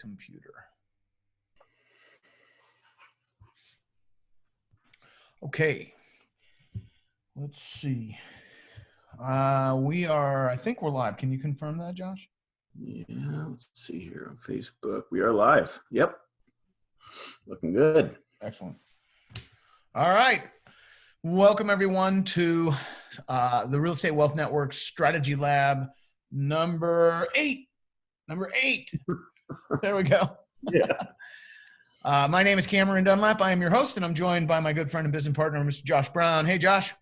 computer. Okay, let's see. I think we're live. Can you confirm that, Josh? Yeah, let's see here on Facebook. We are live. Yep. Looking good. Excellent. All right. Welcome, everyone, to the Real Estate Wealth Network Strategy Lab number 8. Number 8. There we go. Yeah. My name is Cameron Dunlap. I am your host, and I'm joined by my good friend and business partner, Mr. Josh Brown. Hey, Josh.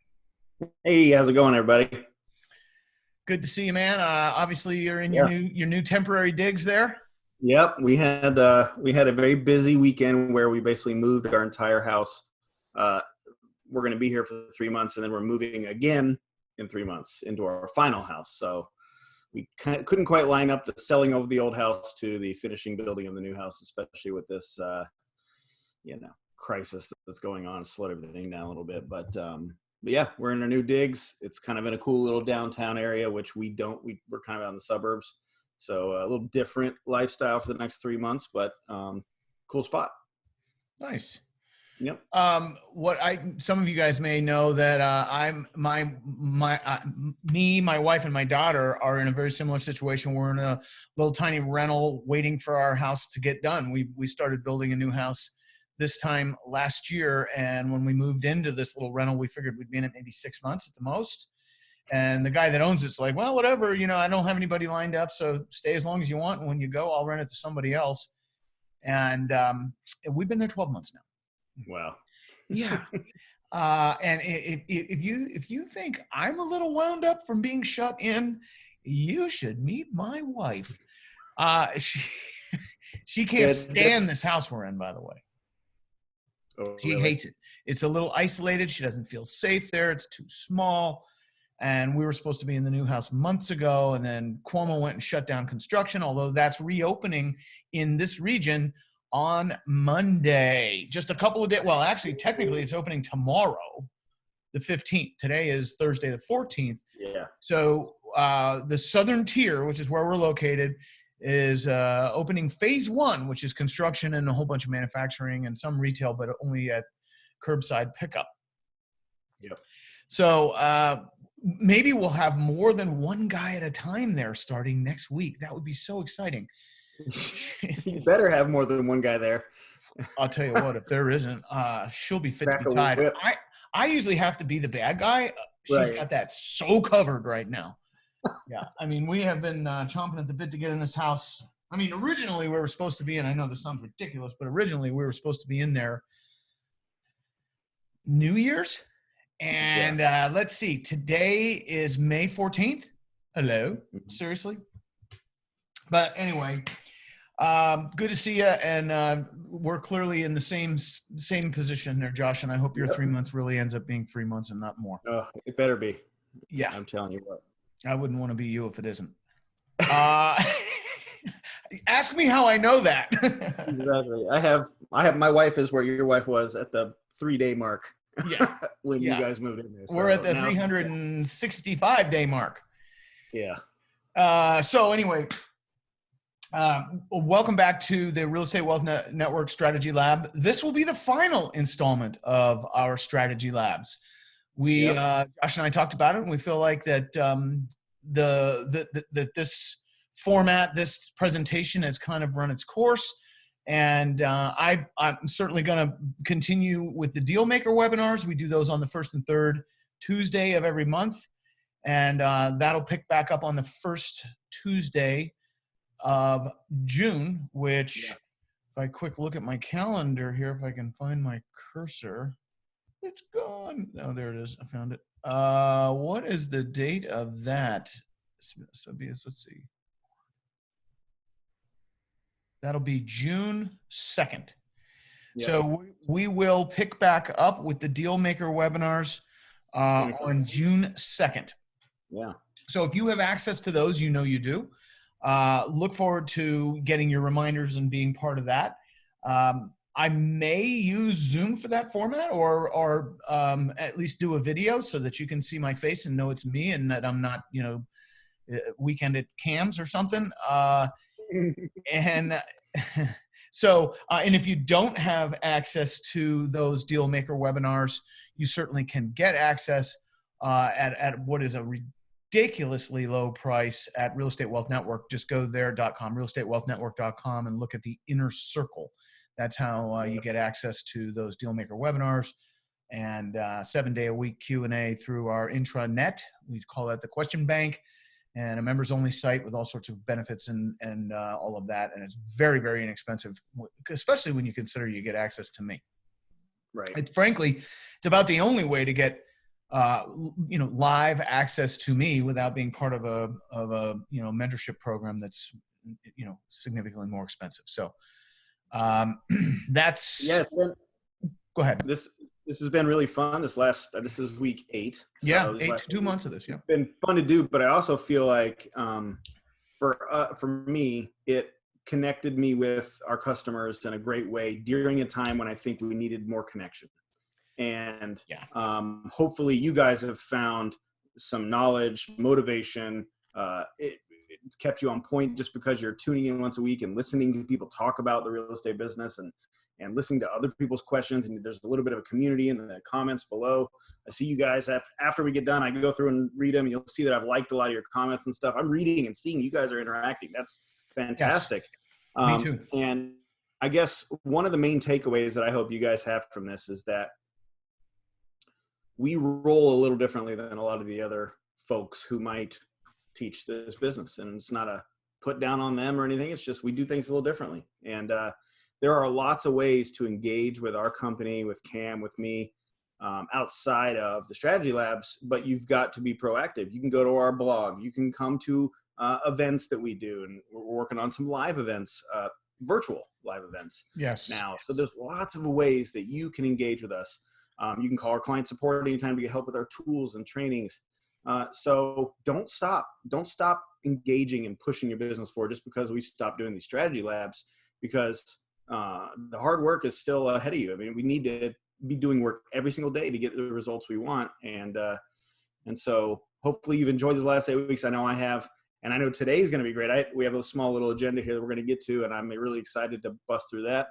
Hey, how's it going, everybody? Good to see you, man. Obviously, you're in your new temporary digs there. Yep. We had a very busy weekend where we basically moved our entire house. We're going to be here for 3 months, and then we're moving again in 3 months into our final house. So we couldn't quite line up the selling of the old house to the finishing building of the new house, especially with this, crisis that's going on. Slowed everything down a little bit, but yeah, we're in our new digs. It's kind of in a cool little downtown area, which we're kind of out in the suburbs. So a little different lifestyle for the next 3 months, but cool spot. Nice. Yep. Some of you guys may know that my wife and my daughter are in a very similar situation. We're in a little tiny rental waiting for our house to get done. We started building a new house this time last year, and when we moved into this little rental, we figured we'd be in it maybe 6 months at the most. And the guy that owns it's like, well, whatever, I don't have anybody lined up, so stay as long as you want, and when you go, I'll rent it to somebody else. And we've been there 12 months now. Wow. Yeah. And if you think I'm a little wound up from being shut in, you should meet my wife. She can't stand this house we're in, by the way. Oh, she hates it. It's a little isolated. She doesn't feel safe there. It's too small. And we were supposed to be in the new house months ago, and then Cuomo went and shut down construction, although that's reopening in this region on Monday. Just a couple of days. Well, actually, technically, it's opening tomorrow, the 15th. Today is Thursday, the 14th. Yeah. So the southern tier, which is where we're located, is opening phase 1, which is construction and a whole bunch of manufacturing and some retail, but only at curbside pickup. Yep. So maybe we'll have more than one guy at a time there starting next week. That would be so exciting. You better have more than one guy there. I'll tell you what, if there isn't, she'll be fit to be tied. I usually have to be the bad guy. She's got that so covered right now. Yeah. I mean, we have been chomping at the bit to get in this house. I mean, originally we were supposed to be in, I know this sounds ridiculous, but originally we were supposed to be in there New Year's. And let's see, today is May 14th. Hello. Seriously. But anyway, good to see you. And we're clearly in the same position there, Josh. And I hope your 3 months really ends up being 3 months and not more. Oh, it better be. Yeah. I'm telling you what. I wouldn't want to be you if it isn't. Ask me how I know that. Exactly. I have my wife is where your wife was at the 3-day mark. Yeah. When you guys moved in there. So we're at the 365-day mark. Yeah. So anyway, welcome back to the Real Estate Wealth Network Strategy Lab. This will be the final installment of our strategy labs. Josh and I talked about it, and we feel like that that this format, this presentation has kind of run its course. And I'm certainly going to continue with the Deal Maker webinars. We do those on the first and third Tuesday of every month. And that'll pick back up on the first Tuesday of June, which if I quick look at my calendar here, if I can find my cursor, it's gone. Oh, there it is. I found it. What is the date of that? Let's see. That'll be June 2nd. Yeah. So we will pick back up with the Deal Maker webinars on June 2nd. Yeah. So if you have access to those, you know you do. Look forward to getting your reminders and being part of that. I may use Zoom for that format, or at least do a video so that you can see my face and know it's me and that I'm not, weekend at Cam's or something. And So, and if you don't have access to those deal maker webinars, you certainly can get access at what is a ridiculously low price at Real Estate Wealth Network. Just go there.com, realestatewealthnetwork.com, and look at the inner circle. That's how you get access to those deal maker webinars and 7-day-a-week Q&A through our intranet. We call that the question bank, and a members only site with all sorts of benefits and all of that. And it's very, very inexpensive, especially when you consider you get access to me. Right. Frankly, it's about the only way to get live access to me without being part of a mentorship program that's significantly more expensive. So that's go ahead. This has been really fun. This is week 8. So yeah, 2 months of this. Yeah, it's been fun to do, but I also feel like for me, it connected me with our customers in a great way during a time when I think we needed more connection. And hopefully you guys have found some knowledge, motivation. It's kept you on point just because you're tuning in once a week and listening to people talk about the real estate business and listening to other people's questions. And there's a little bit of a community in the comments below. I see you guys after we get done, I go through and read them. And you'll see that I've liked a lot of your comments and stuff. I'm reading and seeing you guys are interacting. That's fantastic. Yes. Me too. And I guess one of the main takeaways that I hope you guys have from this is that we roll a little differently than a lot of the other folks who might teach this business. And it's not a put down on them or anything. It's just we do things a little differently. And there are lots of ways to engage with our company, with Cam, with me, outside of the strategy labs, but you've got to be proactive. You can go to our blog. You can come to events that we do. And we're working on some live events, virtual live events now. So there's lots of ways that you can engage with us. You can call our client support anytime to get help with our tools and trainings. So don't stop engaging and pushing your business forward just because we stopped doing these strategy labs, because the hard work is still ahead of you. I mean, we need to be doing work every single day to get the results we want. And so hopefully you've enjoyed the last 8 weeks. I know I have, and I know today's going to be great. We have a small little agenda here that we're going to get to, and I'm really excited to bust through that.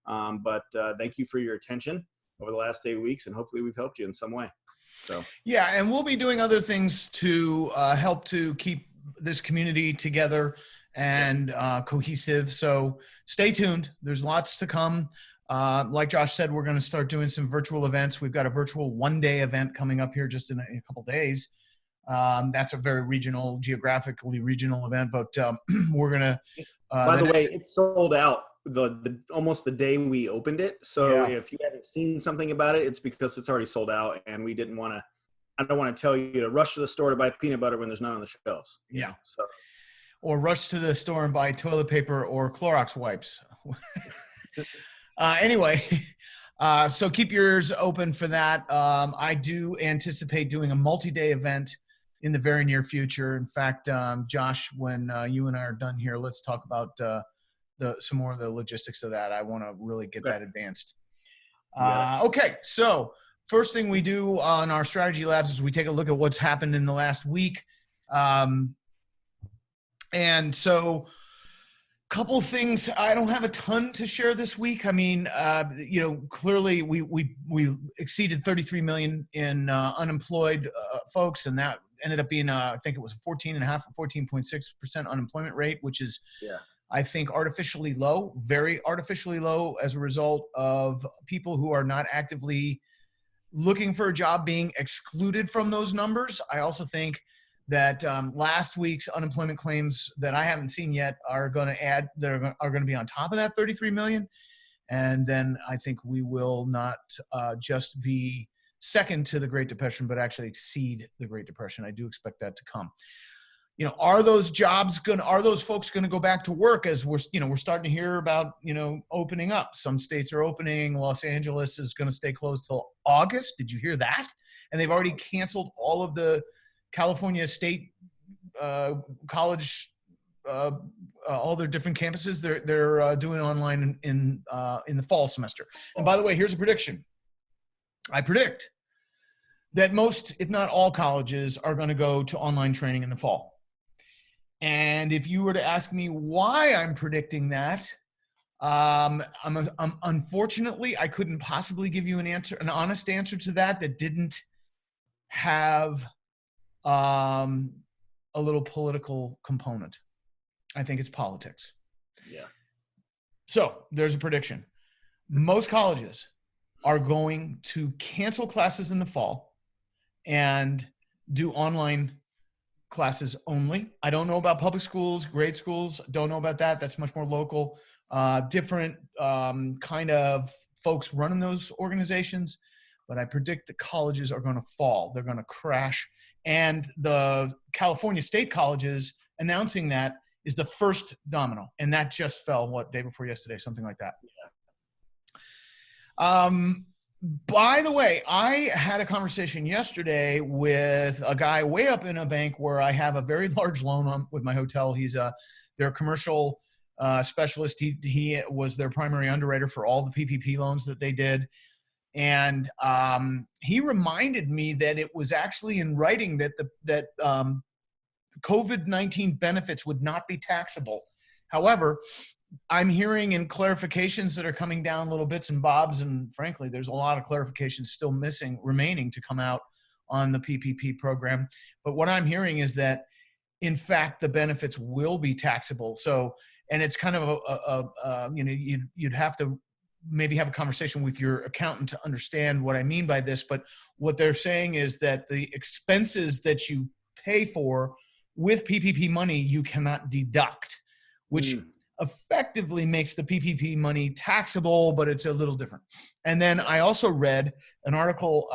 But thank you for your attention over the last 8 weeks, and hopefully we've helped you in some way. So yeah, and we'll be doing other things to help to keep this community together and cohesive. So stay tuned. There's lots to come. Like Josh said, we're going to start doing some virtual events. We've got a virtual 1-day event coming up here just in a couple days. That's a very geographically regional event, but we're going to. By the way, it's sold out almost the day we opened it. So if you haven't seen something about it, it's because it's already sold out, and we didn't want to. I don't want to tell you to rush to the store to buy peanut butter when there's none on the shelves. Yeah. So. Or rush to the store and buy toilet paper or Clorox wipes. Anyway, so keep your ears open for that. I do anticipate doing a multi-day event in the very near future. In fact, Josh, when you and I are done here, let's talk about some more of the logistics of that. I want to really get that advanced. Okay, so first thing we do on our strategy labs is we take a look at what's happened in the last week. And so couple things. I don't have a ton to share this week. I mean, clearly we exceeded 33 million in unemployed folks, and that ended up being, I think it was 14.5 or 14.6% unemployment rate, which is, I think, artificially low, very artificially low as a result of people who are not actively looking for a job being excluded from those numbers. I also think that last week's unemployment claims that I haven't seen yet are going to be on top of that 33 million. And then I think we will not just be second to the Great Depression, but actually exceed the Great Depression. I do expect that to come. Are those folks going to go back to work as we're starting to hear about, opening up? Some states are opening. Los Angeles is going to stay closed till August. Did you hear that? And they've already canceled all of the California State college, all their different campuses. They're doing online in the fall semester. And by the way, here's a prediction. I predict that most, if not all, colleges are going to go to online training in the fall. And if you were to ask me why I'm predicting that, Unfortunately, I couldn't possibly give you an honest answer to that didn't have a little political component. I think it's politics. Yeah. So there's a prediction. Most colleges are going to cancel classes in the fall and do online classes only. I don't know about public schools, grade schools. Don't know about that. That's much more local. Different kind of folks running those organizations. But I predict the colleges are going to fall. They're going to crash. And the California state colleges announcing that is the first domino. And that just fell, day before yesterday, something like that. By the way, I had a conversation yesterday with a guy way up in a bank where I have a very large loan with my hotel. He's their commercial specialist. He was their primary underwriter for all the PPP loans that they did. And he reminded me that it was actually in writing that COVID-19 benefits would not be taxable. However, I'm hearing in clarifications that are coming down little bits and bobs, and frankly, there's a lot of clarifications still remaining to come out on the PPP program. But what I'm hearing is that, in fact, the benefits will be taxable. So, and it's kind of you'd have to maybe have a conversation with your accountant to understand what I mean by this. But what they're saying is that the expenses that you pay for with PPP money, you cannot deduct, which effectively makes the PPP money taxable, but it's a little different. And then I also read an article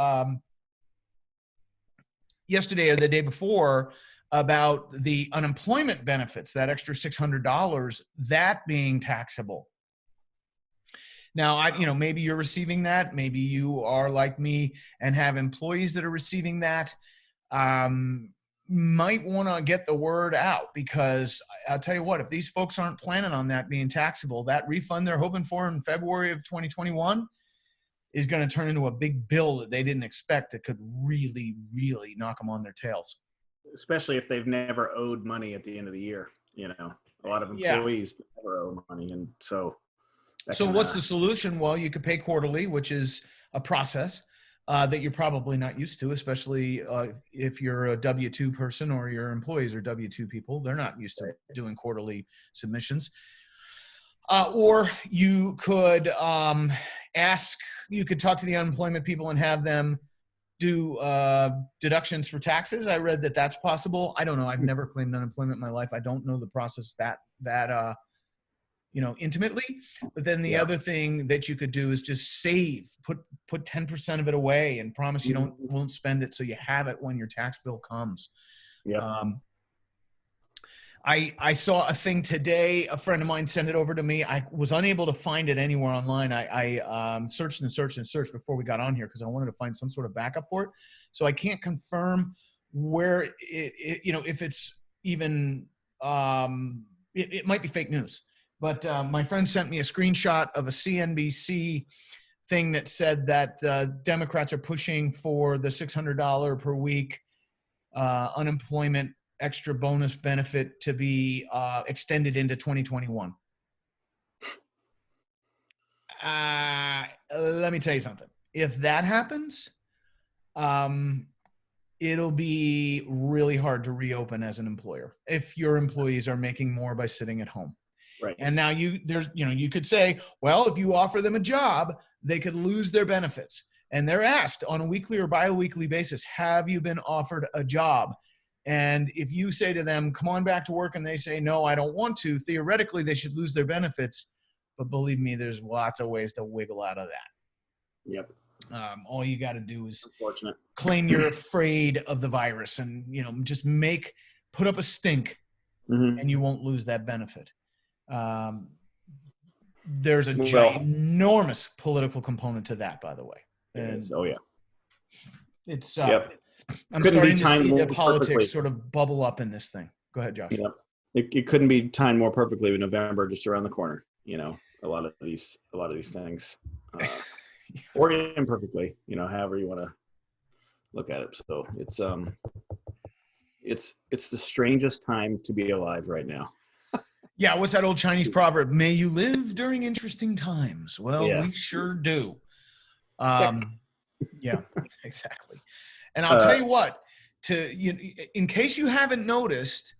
yesterday or the day before about the unemployment benefits, that extra $600, that being taxable. Now, maybe you're receiving that. Maybe you are like me and have employees that are receiving that. Might want to get the word out, because I'll tell you what, if these folks aren't planning on that being taxable, that refund they're hoping for in February of 2021 is going to turn into a big bill that they didn't expect that could really, really knock them on their tails. Especially if they've never owed money at the end of the year. A lot of employees never owe money. And so what's the solution? Well, you could pay quarterly, which is a process that you're probably not used to, especially if you're a W-2 person or your employees are W-2 people. They're not used to doing quarterly submissions. Or you could you could talk to the unemployment people and have them do deductions for taxes. I read that that's possible. I don't know. I've never claimed unemployment in my life. I don't know the process that intimately. But then the other thing that you could do is just save, put 10% of it away and promise you won't spend it, so you have it when your tax bill comes. I saw a thing today. A friend of mine sent it over to me. I was unable to find it anywhere online. I searched and searched and searched before we got on here because I wanted to find some sort of backup for it. So I can't confirm where if it's even, it might be fake news. But my friend sent me a screenshot of a CNBC thing that said that Democrats are pushing for the $600 per week unemployment extra bonus benefit to be extended into 2021. Let me tell you something. If that happens, it'll be really hard to reopen as an employer if your employees are making more by sitting at home. Right. And now you could say, well, if you offer them a job, they could lose their benefits. And they're asked on a weekly or bi-weekly basis, have you been offered a job? And if you say to them, come on back to work, and they say, no, I don't want to, theoretically, they should lose their benefits. But believe me, there's lots of ways to wiggle out of that. Yep. All you got to do is unfortunate. Claim you're afraid of the virus and, just put up a stink and you won't lose that benefit. There's a ginormous political component to that, by the way. And it's I'm starting to see the politics sort of bubble up in this thing. Go ahead, Josh. Yep. It couldn't be timed more perfectly with November just around the corner. A lot of these things, or imperfectly. However you want to look at it. So it's the strangest time to be alive right now. Yeah, what's that old Chinese proverb? May you live during interesting times. Well, Yeah. we sure do. Check. Yeah, exactly. And I'll tell Uh, you what, in case you haven't noticed,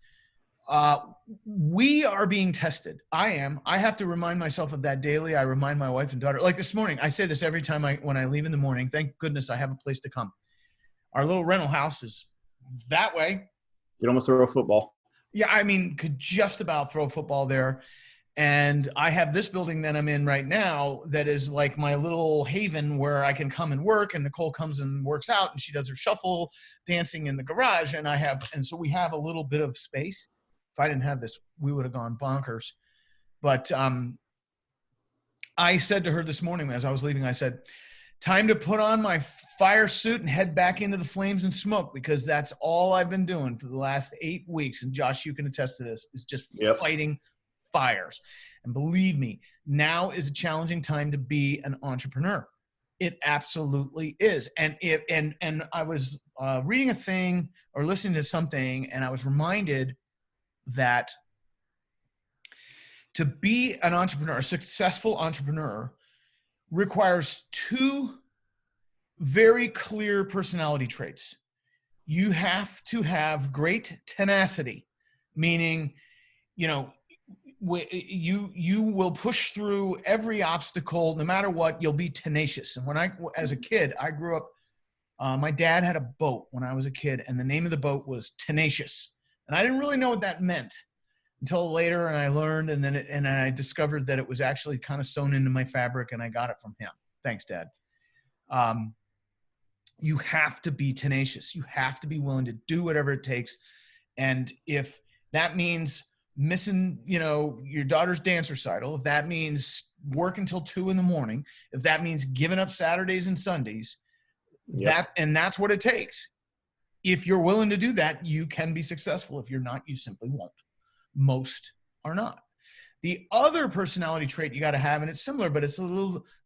uh, we are being tested. I am. I have to remind myself of that daily. I remind my wife and daughter. Like this morning, I say this every time when I leave in the morning. Thank goodness I have a place to come. Our little rental house is that way. you'd almost throw a football. Yeah, I mean, could just about throw a football there. And I have this building that I'm in right now that is like my little haven where I can come and work, and Nicole comes and works out, and she does her shuffle dancing in the garage. And so we have a little bit of space. If I didn't have this, we would have gone bonkers. But I said to her this morning as I was leaving, I said, time to put on my fire suit and head back into the flames and smoke, because that's all I've been doing for the last 8 weeks. And Josh, you can attest to this, is just fighting fires. And believe me, now is a challenging time to be an entrepreneur. It absolutely is. And I was reading a thing or listening to something, and I was reminded that to be an entrepreneur, a successful entrepreneur, requires two very clear personality traits. You have to have great tenacity, meaning, you will push through every obstacle, no matter what. You'll be tenacious. And as a kid, I grew up, my dad had a boat when I was a kid, and the name of the boat was Tenacious. And I didn't really know what that meant until later, and I learned, and then I discovered that it was actually kind of sewn into my fabric, and I got it from him. Thanks, Dad. You have to be tenacious. You have to be willing to do whatever it takes. And if that means missing, your daughter's dance recital, if that means work until 2 a.m, if that means giving up Saturdays and Sundays, that's what it takes. If you're willing to do that, you can be successful. If you're not, you simply won't. Most are not. The other personality trait you got to have, and it's similar, but it's a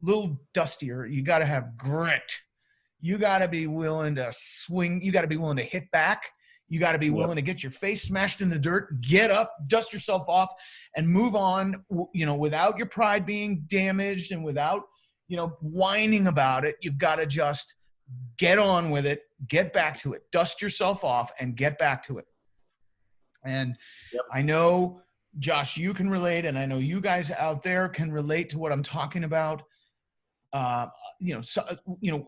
little dustier. You got to have grit. You got to be willing to swing. You got to be willing to hit back. You got to be willing to get your face smashed in the dirt, get up, dust yourself off, and move on, without your pride being damaged and without, whining about it. You've got to just get on with it, get back to it, dust yourself off, and get back to it. And I know, Josh, you can relate, and I know you guys out there can relate to what I'm talking about.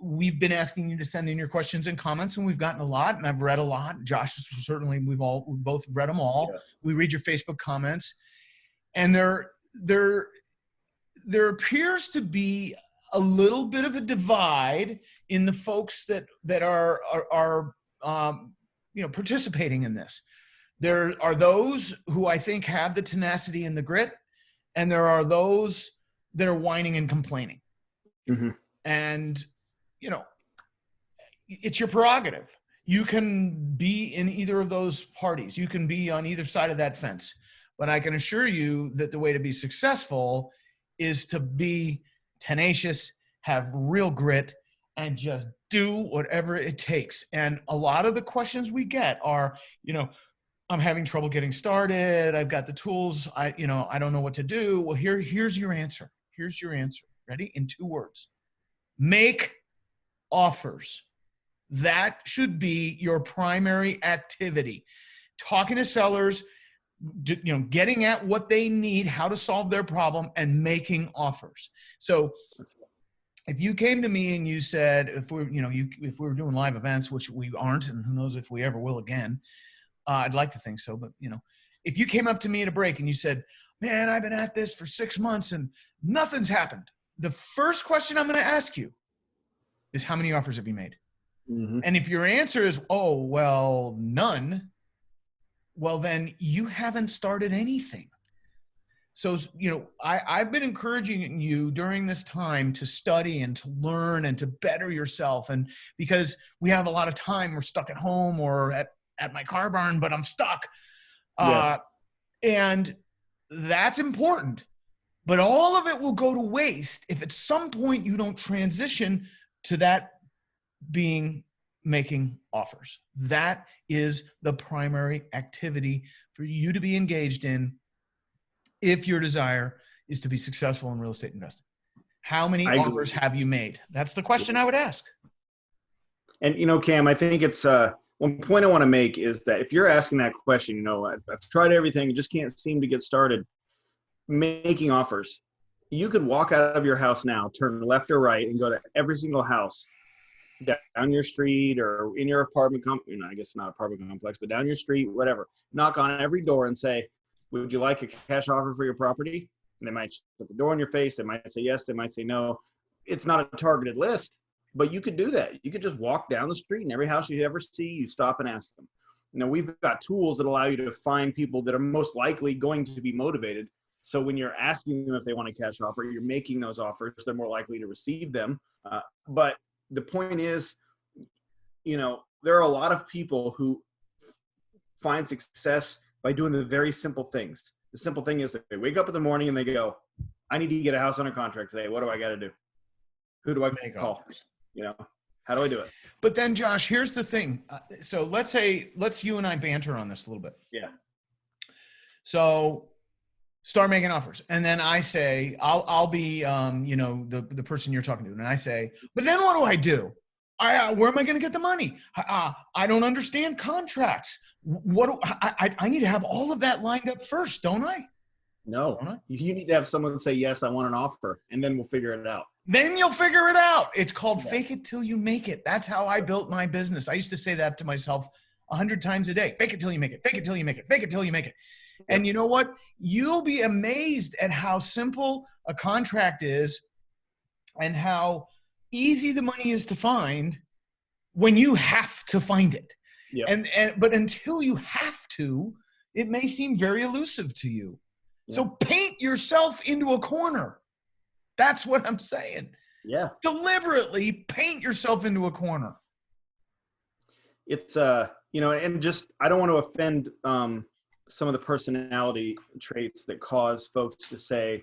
We've been asking you to send in your questions and comments, and we've gotten a lot, and I've read a lot. Josh, certainly, we've both read them all. Yeah. We read your Facebook comments, and there appears to be a little bit of a divide in the folks that are participating in this. There are those who I think have the tenacity and the grit, and there are those that are whining and complaining. Mm-hmm. And, it's your prerogative. You can be in either of those parties. You can be on either side of that fence. But I can assure you that the way to be successful is to be tenacious, have real grit, and just do whatever it takes. And a lot of the questions we get are, I'm having trouble getting started. I've got the tools. I don't know what to do. Well, here's your answer. Here's your answer. Ready? In 2 words. Make offers. That should be your primary activity. Talking to sellers, getting at what they need, how to solve their problem, and making offers. So if you came to me and you said, if we were doing live events, which we aren't, and who knows if we ever will again, I'd like to think so, but if you came up to me at a break and you said, man, I've been at this for 6 months and nothing's happened, the first question I'm going to ask you is, how many offers have you made? Mm-hmm. And if your answer is, oh, well, none, well, then you haven't started anything. So, I've been encouraging you during this time to study and to learn and to better yourself. And because we have a lot of time, we're stuck at home or at my car barn, but I'm stuck. And that's important. But all of it will go to waste if at some point you don't transition to that being making offers. That is the primary activity for you to be engaged in if your desire is to be successful in real estate investing? How many I agree. offers have you made? That's the question I would ask. And, Cam, I think it's one point I want to make is that if you're asking that question, I've tried everything, just can't seem to get started making offers. You could walk out of your house now, turn left or right, and go to every single house down your street or in your apartment complex, I guess not apartment complex, but down your street, whatever. Knock on every door and say, would you like a cash offer for your property? And they might shut the door in your face. They might say yes. They might say no. It's not a targeted list, but you could do that. You could just walk down the street and every house you ever see, you stop and ask them. We've got tools that allow you to find people that are most likely going to be motivated. So when you're asking them if they want a cash offer, you're making those offers, they're more likely to receive them. But the point is, there are a lot of people who find success by doing the very simple things. The simple thing is that they wake up in the morning and they go, I need to get a house under contract today. What do I got to do? Who do I call? How do I do it? But then, Josh, here's the thing. So let's you and I banter on this a little bit. Yeah. So start making offers. And then I say, I'll be, the person you're talking to. And I say, but then what do I do? Where am I going to get the money? I don't understand contracts. I need to have all of that lined up first, don't I? No, you need to have someone say, yes, I want an offer, and then we'll figure it out. Then you'll figure it out. It's called fake it till you make it. That's how I built my business. I used to say that to myself 100 times a day. Fake it till you make it. Fake it till you make it. Fake it till you make it. And you know what? You'll be amazed at how simple a contract is and how easy the money is to find when you have to find it. Yep. But until you have to, it may seem very elusive to you. Yep. So paint yourself into a corner. That's what I'm saying. Yeah. Deliberately paint yourself into a corner. It's, and just, I don't want to offend some of the personality traits that cause folks to say,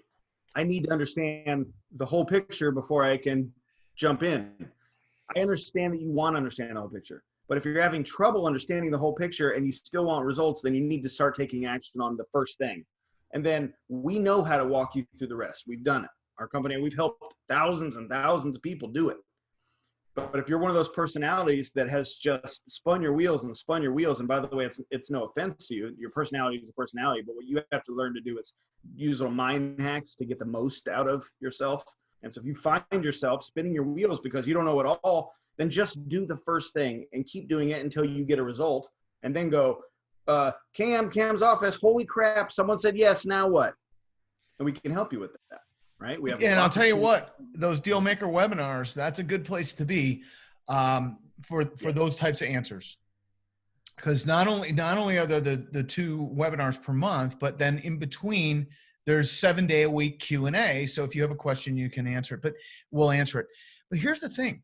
I need to understand the whole picture before I can jump in. I understand that you want to understand the whole picture. But if you're having trouble understanding the whole picture and you still want results, then you need to start taking action on the first thing. And then we know how to walk you through the rest. We've done it. Our company, we've helped thousands and thousands of people do it. But if you're one of those personalities that has just spun your wheels, and by the way, it's no offense to you, your personality is a personality, but what you have to learn to do is use little mind hacks to get the most out of yourself. And so if you find yourself spinning your wheels because you don't know it all, then just do the first thing and keep doing it until you get a result, and then go, Cam's office, holy crap, someone said yes, now what? And we can help you with that. Right. And I'll tell you what, those deal maker webinars, that's a good place to be for those types of answers. Because not only are there the 2 webinars per month, but then in between there's 7-day-a-week Q&A. So if you have a question, you can answer it, but we'll answer it. But here's the thing.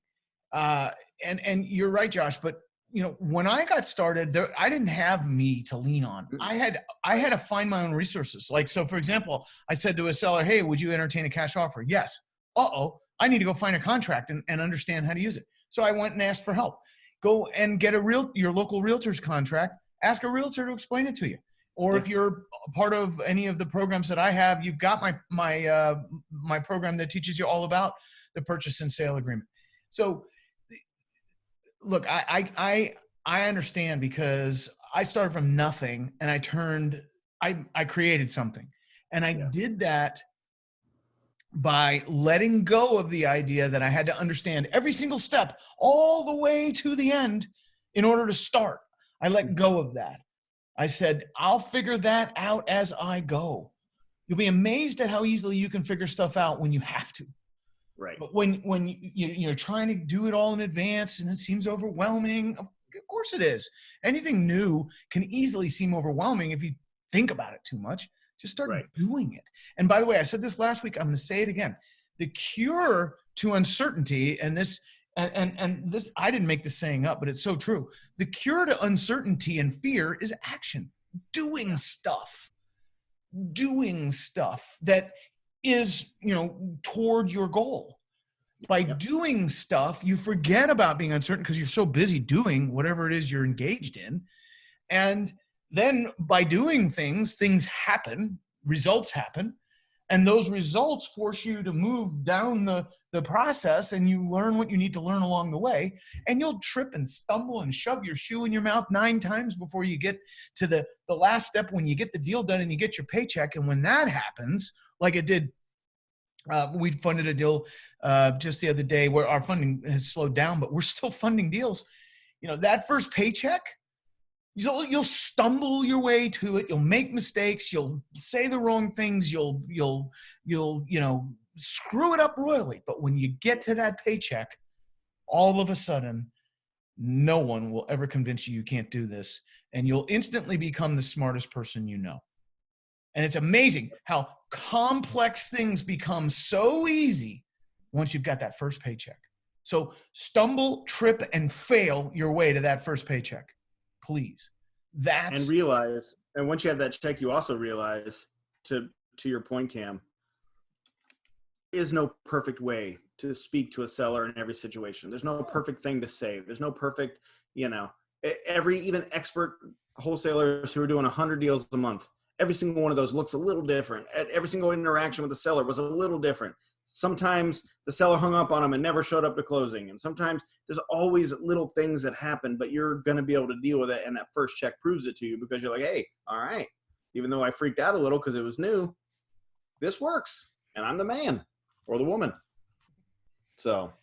And you're right, Josh, but when I got started, I didn't have me to lean on. I had to find my own resources. Like, so for example, I said to a seller, hey, would you entertain a cash offer? Yes. I need to go find a contract and understand how to use it. So I went and asked for help. Go and get your local realtor's contract. Ask a realtor to explain it to you. Or if you're part of any of the programs that I have, you've got my program that teaches you all about the purchase and sale agreement. So look, I understand, because I started from nothing and I created something, and I did that by letting go of the idea that I had to understand every single step all the way to the end in order to start. I let go of that. I said, I'll figure that out as I go. You'll be amazed at how easily you can figure stuff out when you have to. Right. But when you're trying to do it all in advance and it seems overwhelming, of course it is. Anything new can easily seem overwhelming if you think about it too much. Just start doing it. And by the way, I said this last week, I'm going to say it again. The cure to uncertainty, and this, I didn't make this saying up, but it's so true. The cure to uncertainty and fear is action. Doing stuff that is, toward your goal. By doing stuff, you forget about being uncertain because you're so busy doing whatever it is you're engaged in. And then by doing things happen. results happen. And those results force you to move down the process, and you learn what you need to learn along the way. And you'll trip and stumble and shove your shoe in your mouth 9 times before you get to the last step when you get the deal done and you get your paycheck. And when that happens, like it did, we funded a deal just the other day where our funding has slowed down, but we're still funding deals. You know, that first paycheck, you'll stumble your way to it. You'll make mistakes. You'll say the wrong things. You'll screw it up royally. But when you get to that paycheck, all of a sudden, no one will ever convince you can't do this. And you'll instantly become the smartest person you know. And it's amazing how complex things become so easy once you've got that first paycheck. So stumble, trip, and fail your way to that first paycheck. Please. And realize, and once you have that check, you also realize, to your point, Cam, there is no perfect way to speak to a seller in every situation. There's no perfect thing to say. There's no perfect, even expert wholesalers who are doing 100 deals a month, every single one of those looks a little different. Every single interaction with the seller was a little different. Sometimes the seller hung up on them and never showed up to closing. And sometimes there's always little things that happen, but you're going to be able to deal with it. And that first check proves it to you, because you're like, hey, all right, even though I freaked out a little because it was new, this works. And I'm the man or the woman. So.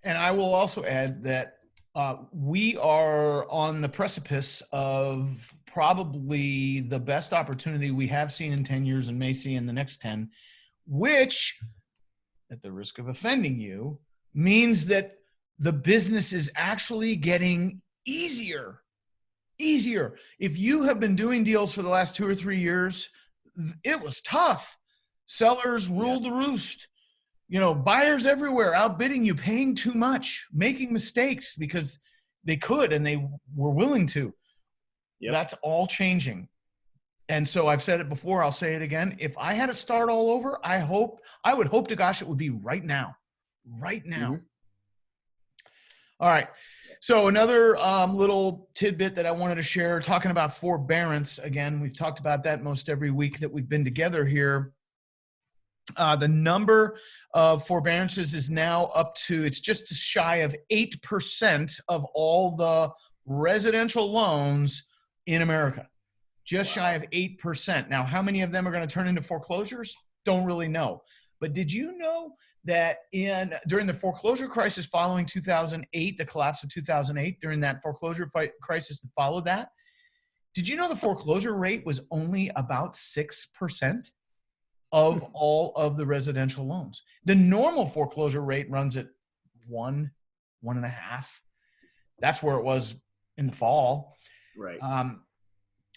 And I will also add that we are on the precipice of probably the best opportunity we have seen in 10 years and may see in the next 10, which, at the risk of offending you, means that the business is actually getting easier. If you have been doing deals for the last 2 or 3 years, it was tough. Sellers ruled the roost. Buyers everywhere outbidding you, paying too much, making mistakes because they could and they were willing to. Yep. That's all changing. And so I've said it before, I'll say it again. If I had to start all over, I would hope to gosh it would be right now. Mm-hmm. All right. So another little tidbit that I wanted to share, talking about forbearance. Again, we've talked about that most every week that we've been together here. The number of forbearances is now up to, it's just shy of 8% of all the residential loans in America. Just shy of 8%. Now, how many of them are going to turn into foreclosures? Don't really know. But did you know that during the foreclosure crisis following 2008, the collapse of 2008, during that foreclosure crisis that followed that, did you know the foreclosure rate was only about 6% of all of the residential loans? The normal foreclosure rate runs at 1.5. That's where it was in the fall. Right.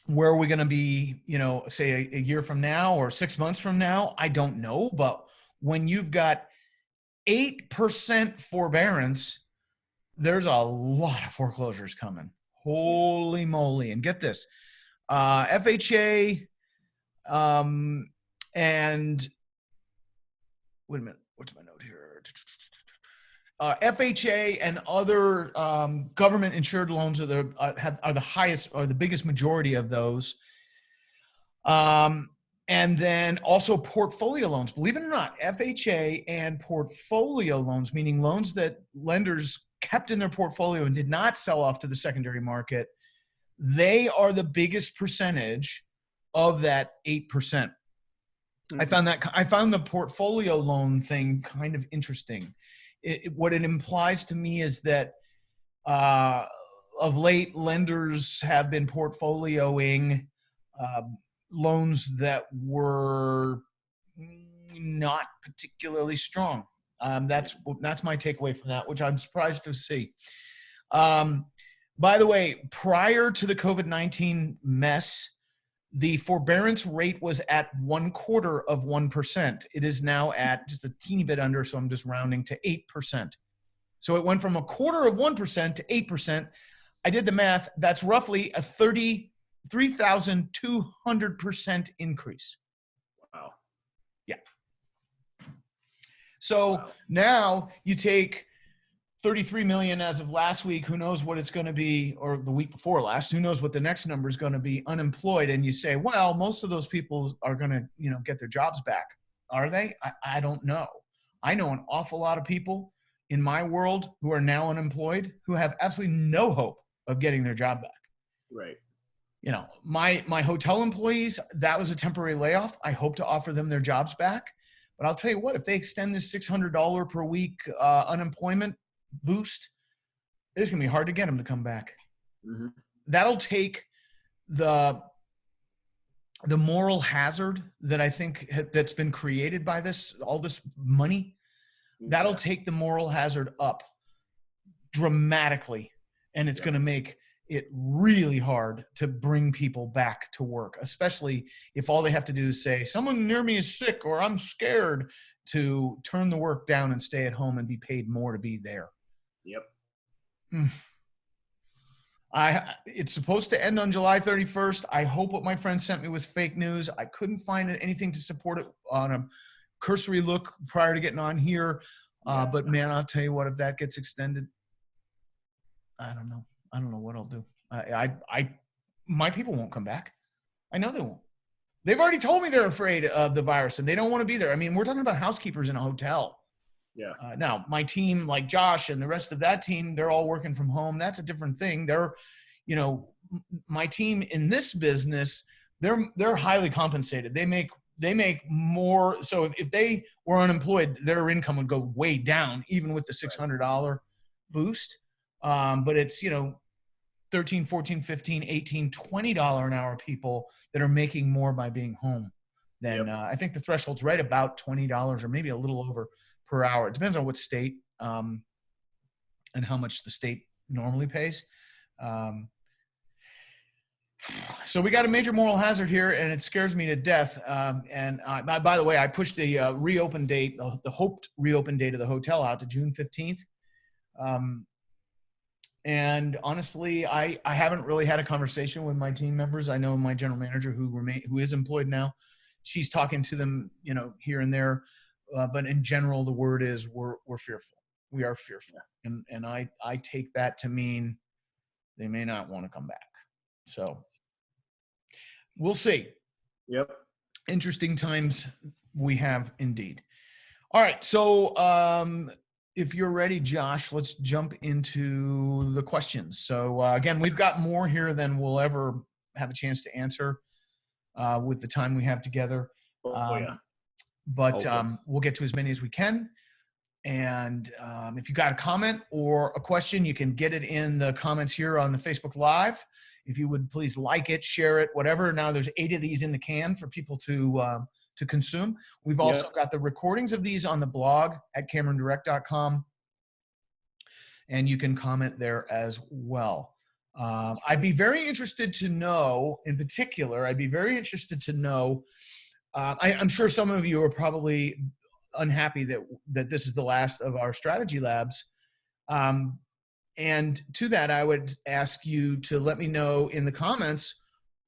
Where are we going to be, say a year from now or 6 months from now? I don't know. But when you've got 8% forbearance, there's a lot of foreclosures coming. Holy moly. And get this, FHA, and wait a minute, what's my note here? FHA and other government insured loans are the highest, or the biggest majority of those. And then also portfolio loans. Believe it or not, FHA and portfolio loans, meaning loans that lenders kept in their portfolio and did not sell off to the secondary market, they are the biggest percentage of that 8%. Mm-hmm. I found the portfolio loan thing kind of interesting. What it implies to me is that of late, lenders have been portfolioing loans that were not particularly strong. That's my takeaway from that, which I'm surprised to see. By the way, prior to the COVID-19 mess, the forbearance rate was at 0.25%. It is now at just a teeny bit under, so I'm just rounding to 8%. So it went from 0.25% to 8%. I did the math. That's roughly a 3,200% increase. Wow. Yeah. So Now you take 33 million as of last week. Who knows what it's going to be, or the week before last, who knows what the next number is going to be, unemployed. And you say, well, most of those people are going to, get their jobs back. Are they? I don't know. I know an awful lot of people in my world who are now unemployed who have absolutely no hope of getting their job back. Right. My hotel employees, that was a temporary layoff. I hope to offer them their jobs back. But I'll tell you what, if they extend this $600 per week unemployment boost, it's going to be hard to get them to come back. Mm-hmm. That'll take the moral hazard that I think that's been created by all this money. That'll take the moral hazard up dramatically. And it's going to make it really hard to bring people back to work, especially if all they have to do is say, someone near me is sick or I'm scared, to turn the work down and stay at home and be paid more to be there. Yep. It's supposed to end on July 31st. I hope what my friend sent me was fake news. I couldn't find anything to support it on a cursory look prior to getting on here. But man, I'll tell you what, if that gets extended, I don't know what I'll do. My people won't come back. I know they won't. They've already told me they're afraid of the virus and they don't want to be there. I mean, we're talking about housekeepers in a hotel. Yeah. Now, my team, like Josh and the rest of that team, they're all working from home. That's a different thing. My team in this business, they're highly compensated. They make more. So if they were unemployed, their income would go way down, even with the $600 boost. But it's, $13, $14, $15, $18, $20 an hour people that are making more by being home than I think the threshold's right about $20 or maybe a little over per hour. It depends on what state and how much the state normally pays. So we got a major moral hazard here, and it scares me to death. By the way, I pushed the reopen date, the hoped reopen date of the hotel out to June 15th. And honestly, I haven't really had a conversation with my team members. I know my general manager who is employed now, she's talking to them, here and there. But in general, the word is we're fearful. We are fearful. And I take that to mean they may not want to come back. So we'll see. Yep. Interesting times we have indeed. All right. So if you're ready, Josh, let's jump into the questions. So again, we've got more here than we'll ever have a chance to answer with the time we have together. But we'll get to as many as we can. And if you got a comment or a question, you can get it in the comments here on the Facebook Live. If you would please like it, share it, whatever. Now there's 8 of these in the can for people to consume. We've also got the recordings of these on the blog at CameronDirect.com. And you can comment there as well. I'd be very interested to know, in particular, I'm sure some of you are probably unhappy that this is the last of our strategy labs. And to that, I would ask you to let me know in the comments,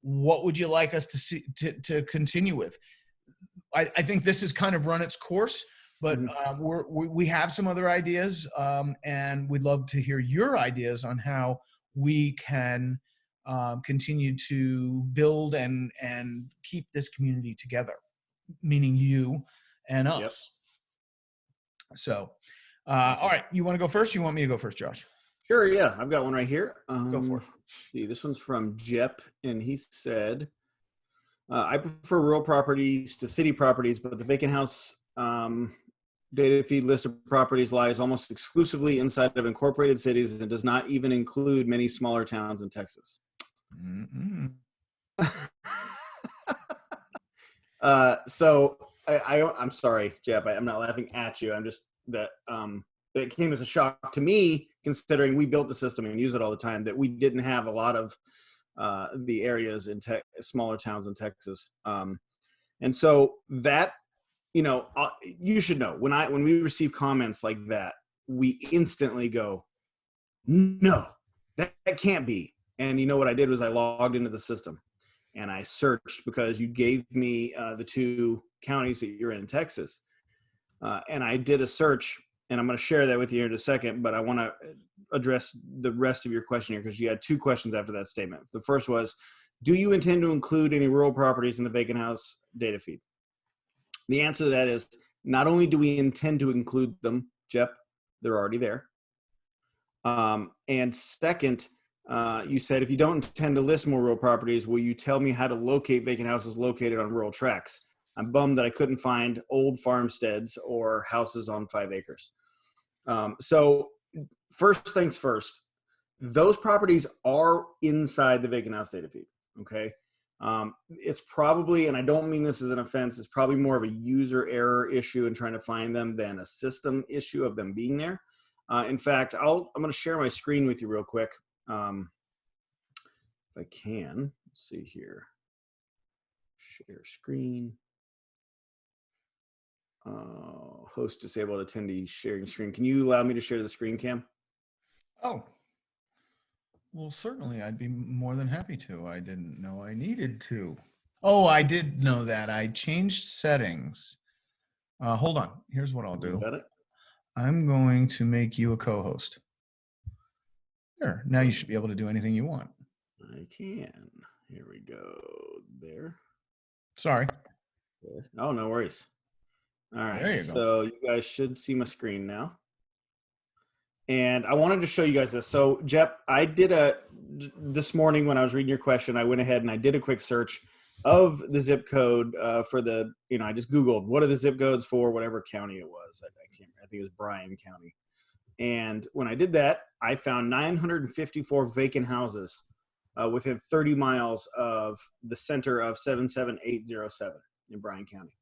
what would you like us to see to continue with? I think this has kind of run its course, but we have some other ideas, and we'd love to hear your ideas on how we can continue to build and keep this community together, meaning you and us. Yep. So, all right, you want to go first? You want me to go first, Josh? Sure, yeah. I've got one right here. Go for it. See, this one's from Jep, and he said, I prefer rural properties to city properties, but the vacant house data feed list of properties lies almost exclusively inside of incorporated cities and does not even include many smaller towns in Texas. So I'm sorry, Jep. I'm not laughing at you. I'm just that it came as a shock to me, considering we built the system and use it all the time, that we didn't have a lot of the areas in smaller towns in Texas. And so that, you should know, when we receive comments like that, we instantly go, no, that can't be. And you know what I did was I logged into the system and I searched, because you gave me the 2 counties that you're in Texas. And I did a search, and I'm going to share that with you in a second, but I want to address the rest of your question here because you had two questions after that statement. The first was, do you intend to include any rural properties in the vacant house data feed? The answer to that is, not only do we intend to include them, Jep, they're already there. And second, you said, if you don't intend to list more rural properties, will you tell me how to locate vacant houses located on rural tracts? I'm bummed that I couldn't find old farmsteads or houses on 5 acres. So first things first, those properties are inside the vacant house data feed, okay? It's probably, and I don't mean this as an offense, it's probably more of a user error issue in trying to find them than a system issue of them being there. In fact, I'm going to share my screen with you real quick. If I can, let's see here. Share screen. Host disabled attendee sharing screen. Can you allow me to share the screen, Cam? Oh, well, certainly. I'd be more than happy to. I didn't know I needed to. Oh, I did know that. I changed settings. Hold on. Here's what I'll do. Got it? I'm going to make you a co-host. There. Now you should be able to do anything you want. I can. Here we go. There. Sorry. Oh, no worries. All right. There you go. So you guys should see my screen now. And I wanted to show you guys this. So, Jep, I did this morning when I was reading your question, I went ahead and I did a quick search of the zip code for the, I just Googled what are the zip codes for whatever county it was. I think it was Bryan County. And when I did that, I found 954 vacant houses within 30 miles of the center of 77807 in Bryan County.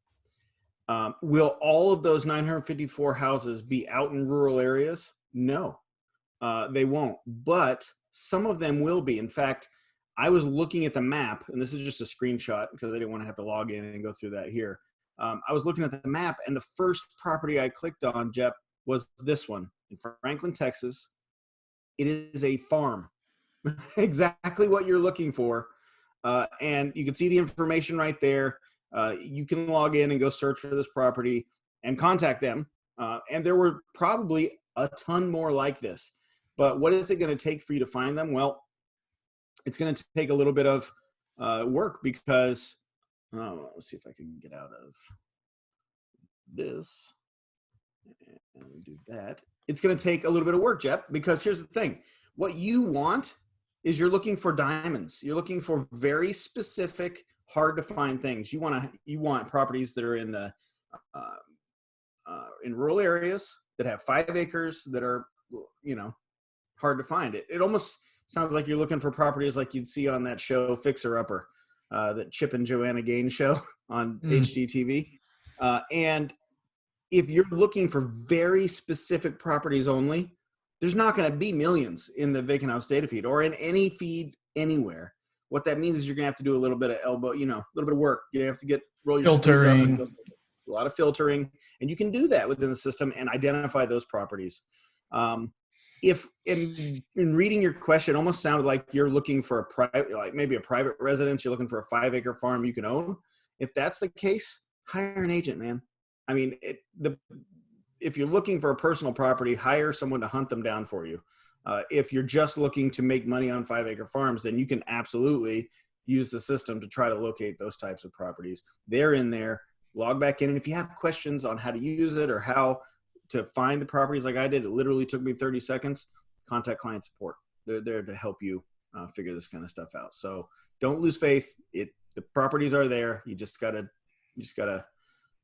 Will all of those 954 houses be out in rural areas? No, they won't. But some of them will be. In fact, I was looking at the map, and this is just a screenshot because I didn't want to have to log in and go through that here. I was looking at the map, and the first property I clicked on, Jep, was this one in Franklin, Texas. It is a farm, exactly what you're looking for. And you can see the information right there. You can log in and go search for this property and contact them. And there were probably a ton more like this. But what is it going to take for you to find them? Well, it's going to take a little bit of work because, let's see if I can get out of this and do that. It's going to take a little bit of work, Jep, because here's the thing. What you want is you're looking for diamonds. You're looking for very specific, hard to find things. You want properties that are in the in rural areas that have 5 acres that are hard to find. It almost sounds like you're looking for properties like you'd see on that show Fixer Upper, that Chip and Joanna Gaines show on HGTV. And if you're looking for very specific properties only, there's not going to be millions in the vacant house data feed or in any feed anywhere. What that means is you're going to have to do a little bit of a little bit of work. You have to roll your filtering, a lot of filtering, and you can do that within the system and identify those properties. If in reading your question, it almost sounded like you're looking for a private, like maybe a private residence. You're looking for a 5-acre farm you can own. If that's the case, hire an agent, man. I mean, if you're looking for a personal property, hire someone to hunt them down for you. If you're just looking to make money on 5-acre farms, then you can absolutely use the system to try to locate those types of properties. They're in there. Log back in. And if you have questions on how to use it or how to find the properties like I did, it literally took me 30 seconds. Contact client support. They're there to help you figure this kind of stuff out. So don't lose faith. The properties are there. You just gotta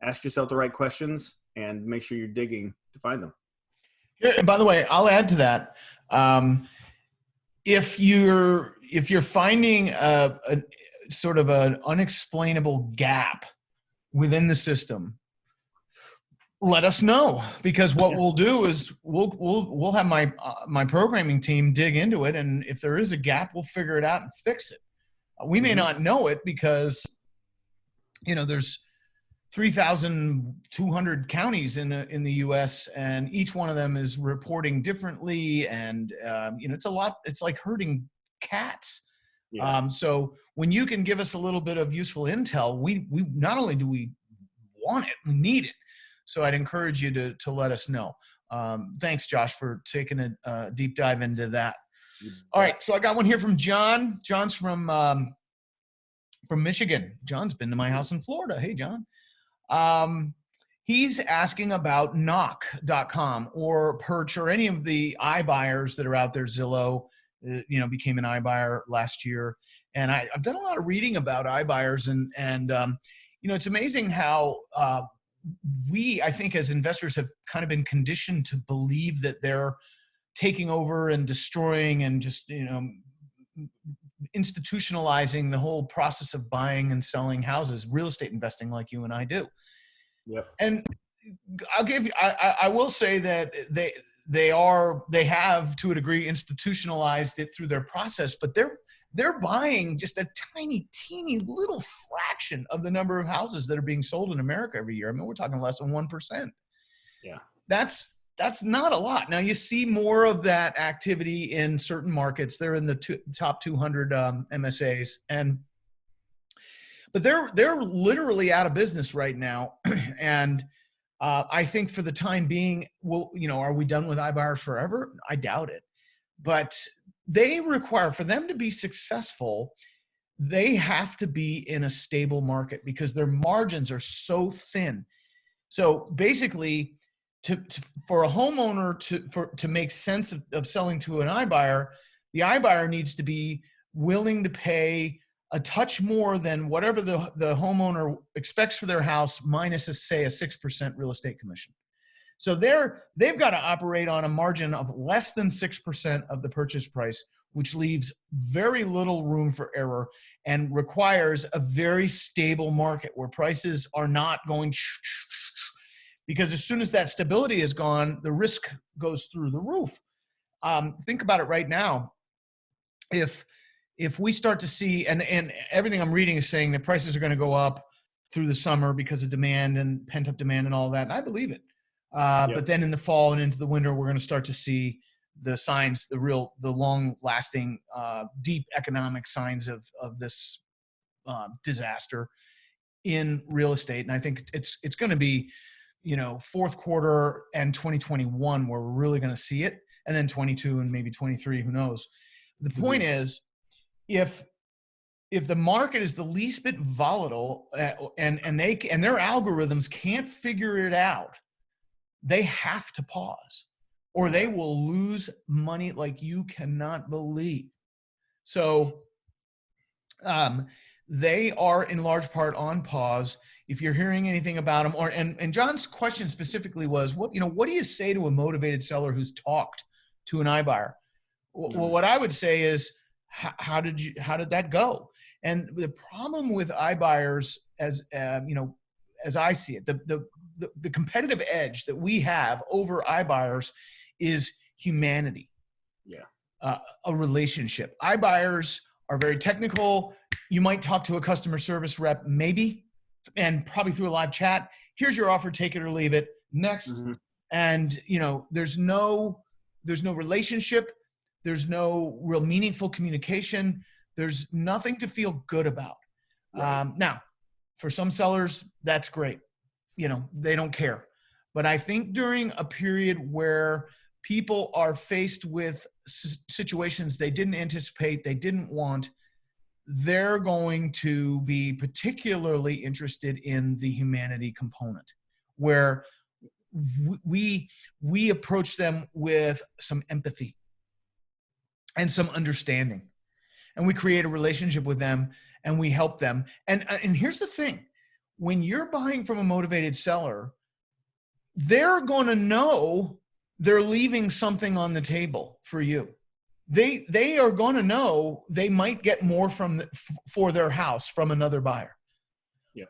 ask yourself the right questions and make sure you're digging to find them. Yeah, and by the way, I'll add to that. If you're finding a sort of an unexplainable gap within the system, let us know, because what we'll do is we'll have my programming team dig into it, and if there is a gap, we'll figure it out and fix it. We may not know it because there's 3,200 counties in the U.S. and each one of them is reporting differently, and it's a lot. It's like herding cats. Yeah. So when you can give us a little bit of useful intel, we not only do we want it, we need it. So I'd encourage you to let us know. Thanks, Josh, for taking a deep dive into that. You All bet. right, so I got one here from John. John's from Michigan. John's been to my house in Florida. Hey, John. He's asking about knock.com or Perch or any of the iBuyers that are out there. Zillow, became an iBuyer last year. And I've done a lot of reading about iBuyers and it's amazing how I think as investors have kind of been conditioned to believe that they're taking over and destroying and just, institutionalizing the whole process of buying and selling houses, real estate investing like you and I do. Yep. And I will say that they have to a degree institutionalized it through their process, but they're buying just a tiny, teeny little fraction of the number of houses that are being sold in America every year. I mean, we're talking less than 1%. Yeah. That's not a lot. Now you see more of that activity in certain markets. They're in the top 200 MSAs, but they're literally out of business right now. And I think for the time being, are we done with iBuyers forever? I doubt it. But they require, for them to be successful, they have to be in a stable market because their margins are so thin. So basically, for a homeowner to make sense of selling to an iBuyer, the iBuyer needs to be willing to pay a touch more than whatever the homeowner expects for their house minus say a 6% real estate commission. So they've got to operate on a margin of less than 6% of the purchase price, which leaves very little room for error and requires a very stable market where prices are not going because as soon as that stability is gone, the risk goes through the roof. Think about it right now. If we start to see, and everything I'm reading is saying that prices are going to go up through the summer because of demand and pent-up demand and all that, and I believe it. But then in the fall and into the winter, we're going to start to see the signs, the long-lasting, deep economic signs of this disaster in real estate. And I think it's going to be, fourth quarter and 2021 where we're really going to see it, and then 22 and maybe 23, who knows. The point is, if the market is the least bit volatile and their algorithms can't figure it out, they have to pause or they will lose money like you cannot believe. So they are in large part on pause. If you're hearing anything about them, and John's question specifically was, what do you say to a motivated seller who's talked to an iBuyer? Well, what I would say is, how did that go? And the problem with iBuyers, as I see it, the competitive edge that we have over iBuyers is humanity. Yeah. A relationship. iBuyers are very technical. You might talk to a customer service rep, maybe, and probably through a live chat. Here's your offer, take it or leave it. Next. Mm-hmm. And there's no relationship. There's no real meaningful communication. There's nothing to feel good about. Right. Now, for some sellers, that's great. They don't care. But I think during a period where people are faced with situations they didn't anticipate, they didn't want, they're going to be particularly interested in the humanity component, where we approach them with some empathy and some understanding, and we create a relationship with them and we help them. And here's the thing. When you're buying from a motivated seller, they're going to know they're leaving something on the table for you. They are going to know they might get more for their house from another buyer. Yeah.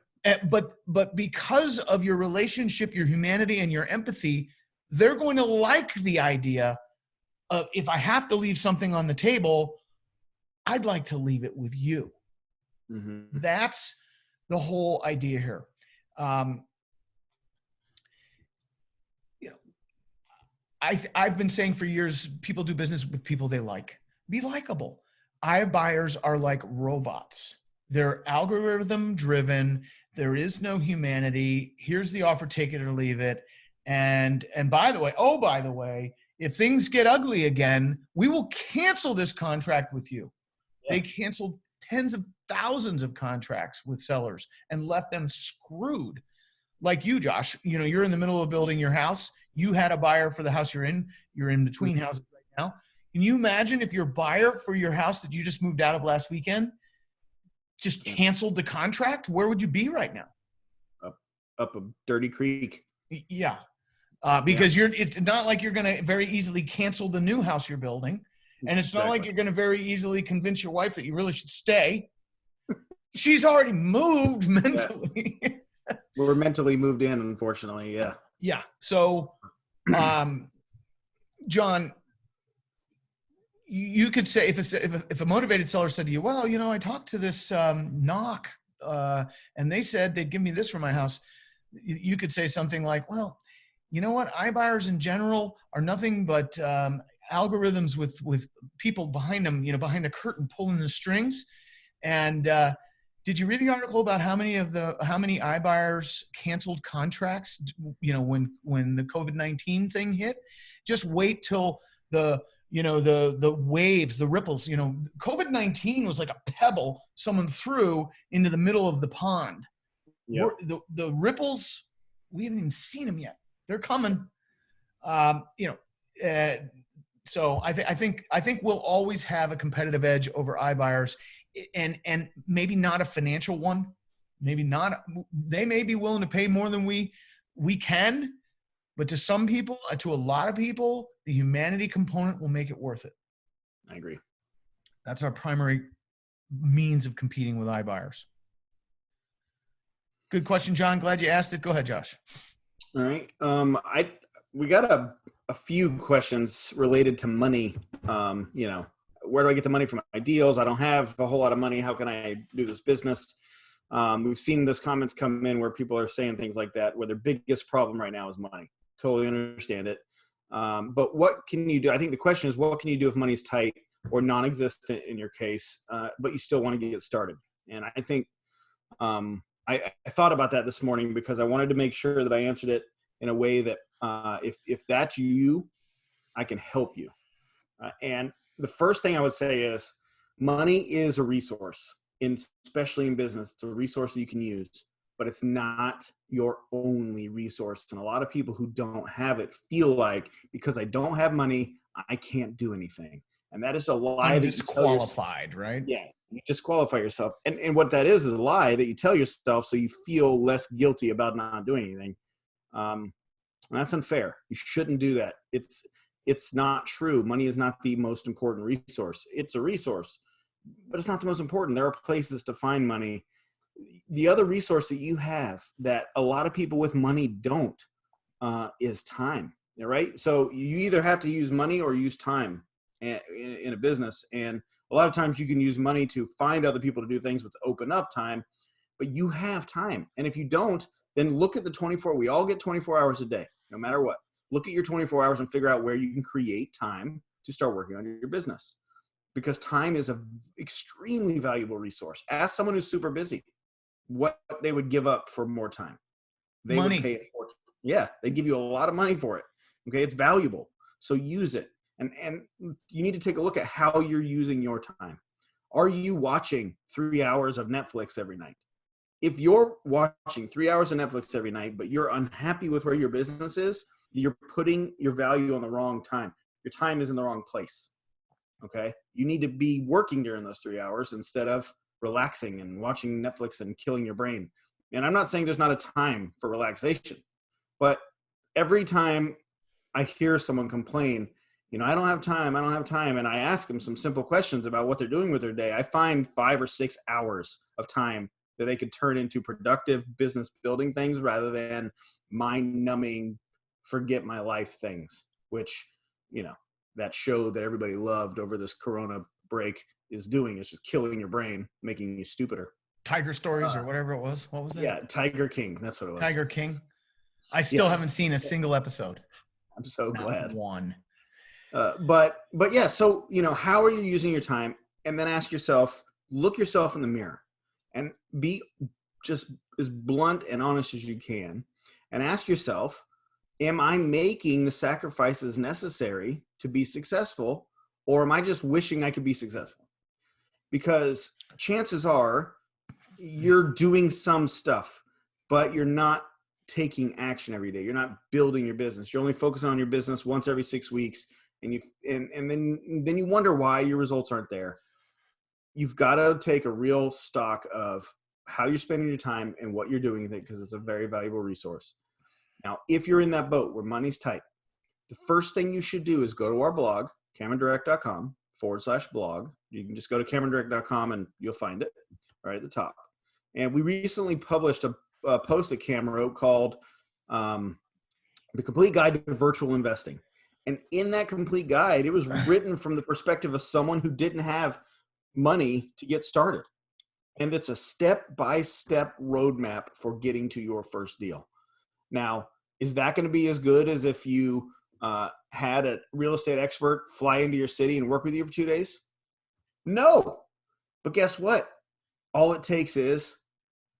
But because of your relationship, your humanity, and your empathy, they're going to like the idea of, if I have to leave something on the table, I'd like to leave it with you. Mm-hmm. That's the whole idea here. I've been saying for years, people do business with people they like. Be likable. iBuyers are like robots. They're algorithm driven. There is no humanity. Here's the offer, take it or leave it. And by the way, if things get ugly again, we will cancel this contract with you. Yeah. They canceled tens of thousands of contracts with sellers and left them screwed. Like you, Josh, you're in the middle of building your house. You had a buyer for the house you're in. You're in between houses right now. Can you imagine if your buyer for your house that you just moved out of last weekend just canceled the contract? Where would you be right now? Up a dirty creek. Yeah. Because it's not like you're going to very easily cancel the new house you're building. And it's not like you're going to very easily convince your wife that you really should stay. She's already moved mentally. Yeah. We're mentally moved in, unfortunately. Yeah. Yeah. So, John, you could say if a motivated seller said to you, well, I talked to this knock and they said they'd give me this for my house. You could say something like, well, you know what? iBuyers in general are nothing but algorithms with people behind them, behind the curtain pulling the strings. And did you read the article about how many iBuyers canceled contracts, when the COVID-19 thing hit? Just wait till the waves, the ripples, COVID-19 was like a pebble someone threw into the middle of the pond. Yep. The ripples, we haven't even seen them yet. They're coming. So I think we'll always have a competitive edge over iBuyers, and maybe not a financial one. Maybe not. They may be willing to pay more than we can, but to some people, to a lot of people, the humanity component will make it worth it. I agree. That's our primary means of competing with iBuyers. Good question, John. Glad you asked it. Go ahead, Josh. All right. We got a few questions related to money. Where do I get the money for my deals? I don't have a whole lot of money. How can I do this business? We've seen those comments come in where people are saying things like that, where their biggest problem right now is money. Totally understand it. But what can you do? I think the question is, what can you do if money's tight or non-existent in your case, but you still want to get started? And I think I thought about that this morning because I wanted to make sure that I answered it in a way that if that's you, I can help you. And the first thing I would say is money is a resource, especially in business. It's a resource that you can use, but it's not your only resource. And a lot of people who don't have it feel like, because I don't have money, I can't do anything. And that is a lie. I'm disqualified, right? Yeah. You disqualify yourself. And what that is a lie that you tell yourself so you feel less guilty about not doing anything. And that's unfair. You shouldn't do that. It's not true. Money is not the most important resource. It's a resource, but it's not the most important. There are places to find money. The other resource that you have that a lot of people with money don't is time, right? So you either have to use money or use time in a business. And a lot of times you can use money to find other people to do things with open up time, but you have time. And if you don't, then look at we all get 24 hours a day, no matter what. Look at your 24 hours and figure out where you can create time to start working on your business, because time is an extremely valuable resource. Ask someone who's super busy what they would give up for more time. They money. Would pay it for it. Yeah, they give you a lot of money for it. Okay, it's valuable. So use it. And you need to take a look at how you're using your time. Are you watching 3 hours of Netflix every night? If you're watching 3 hours of Netflix every night, but you're unhappy with where your business is, you're putting your value on the wrong time. Your time is in the wrong place. Okay? You need to be working during those 3 hours instead of relaxing and watching Netflix and killing your brain. And I'm not saying there's not a time for relaxation, but every time I hear someone complain, I don't have time, and I ask them some simple questions about what they're doing with their day, I find 5 or 6 hours of time that they could turn into productive business building things rather than mind-numbing, forget my life things, which, that show that everybody loved over this Corona break is doing. It's just killing your brain, making you stupider. Tiger Stories or whatever it was. What was it? Yeah, Tiger King. That's what it was. Tiger King. I still haven't seen a single episode. I'm so glad. One. But yeah, so, how are you using your time? And then look yourself in the mirror and be just as blunt and honest as you can. And ask yourself, am I making the sacrifices necessary to be successful, or am I just wishing I could be successful? Because chances are you're doing some stuff, but you're not taking action every day. You're not building your business. You're only focusing on your business once every 6 weeks, and then you wonder why your results aren't there. You've got to take a real stock of how you're spending your time and what you're doing with it, because it's a very valuable resource. Now, if you're in that boat where money's tight, the first thing you should do is go to our blog, CameronDirect.com/blog. You can just go to CameronDirect.com and you'll find it right at the top. And we recently published a post that Cam wrote called The Complete Guide to Virtual Investing. And in that complete guide, it was written from the perspective of someone who didn't have money to get started. And it's a step-by-step roadmap for getting to your first deal. Now, is that going to be as good as if you had a real estate expert fly into your city and work with you for 2 days? No. But guess what? All it takes is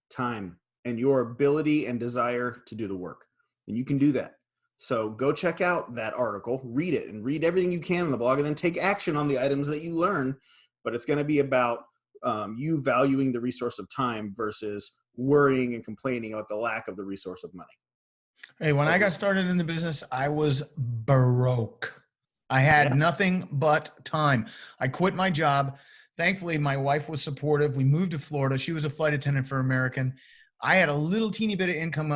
time and your ability and desire to do the work. And you can do that. So go check out that article, read it, and read everything you can on the blog, and then take action on the items that you learn. But it's going to be about you valuing the resource of time versus worrying and complaining about the lack of the resource of money. Hey, when I got started in the business, I was broke. I had nothing but time. I quit my job. Thankfully, my wife was supportive. We moved to Florida. She was a flight attendant for American. I had a little teeny bit of income,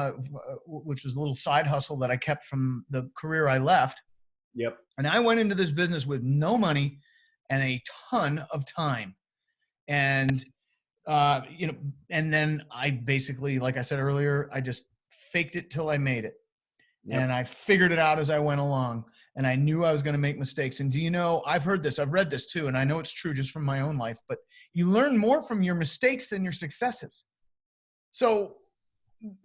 which was a little side hustle that I kept from the career I left. Yep. And I went into this business with no money and a ton of time. And, and then I basically, like I said earlier, I just faked it till I made it. Yep. And I figured it out as I went along. And I knew I was going to make mistakes. And do you know, I've heard this, I've read this too, and I know it's true just from my own life, but you learn more from your mistakes than your successes. So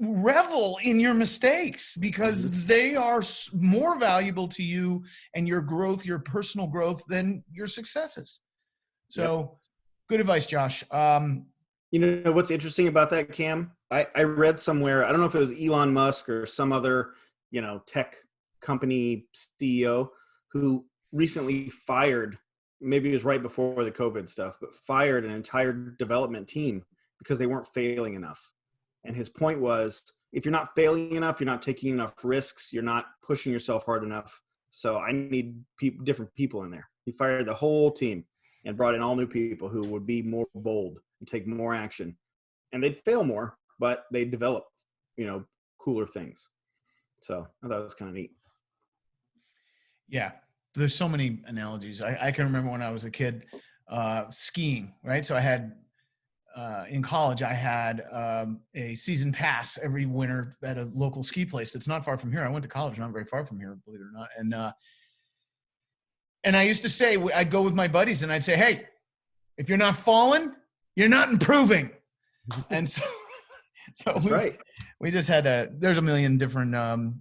revel in your mistakes, because they are more valuable to you and your growth, your personal growth, than your successes. So good advice, Josh. You know what's interesting about that, Cam? I read somewhere, I don't know if it was Elon Musk or some other, tech company CEO who recently fired, maybe it was right before the COVID stuff, but fired an entire development team because they weren't failing enough. And his point was, if you're not failing enough, you're not taking enough risks, you're not pushing yourself hard enough. So I need different people in there. He fired the whole team and brought in all new people who would be more bold and take more action. And they'd fail more, but they'd develop, cooler things. So I thought it was kind of neat. Yeah, there's so many analogies. I can remember when I was a kid skiing, right? So I had, in college, I had a season pass every winter at a local ski place that's not far from here. I went to college not very far from here, believe it or not. And I used to say, I'd go with my buddies and I'd say, hey, if you're not falling, you're not improving. And so we just had there's a million different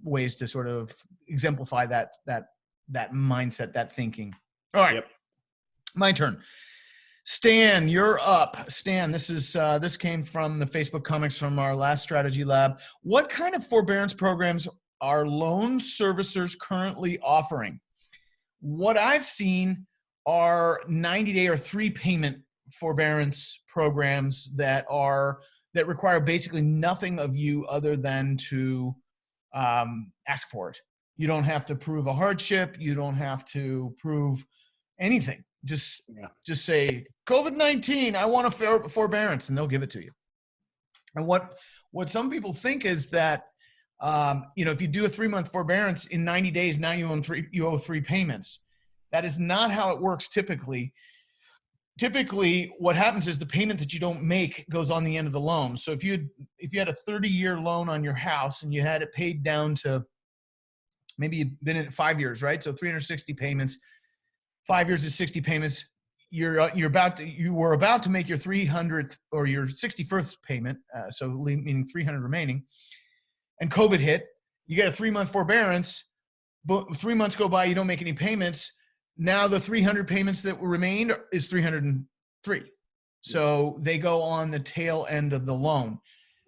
ways to sort of exemplify that mindset, that thinking. All right. Yep. My turn. Stan, you're up. Stan, this came from the Facebook comments from our last strategy lab. What kind of forbearance programs are loan servicers currently offering? What I've seen are 90-day or 3-payment forbearance programs that require basically nothing of you other than to ask for it. You don't have to prove a hardship. You don't have to prove anything. Just say, COVID-19, I want a forbearance, and they'll give it to you. And what some people think is that, if you do a 3-month forbearance in 90 days, now you owe 3 payments. That is not how it works typically. Typically, what happens is the payment that you don't make goes on the end of the loan. So if you had a 30-year loan on your house and you had it paid down to, maybe you've been in it 5 years, right? So 360 payments, 5 years is 60 payments. You were about to make your 300th or your 61st payment, so meaning 300 remaining, and COVID hit. You get a 3-month forbearance, but 3 months go by, you don't make any payments. Now the 300 payments that remained is 303. So they go on the tail end of the loan.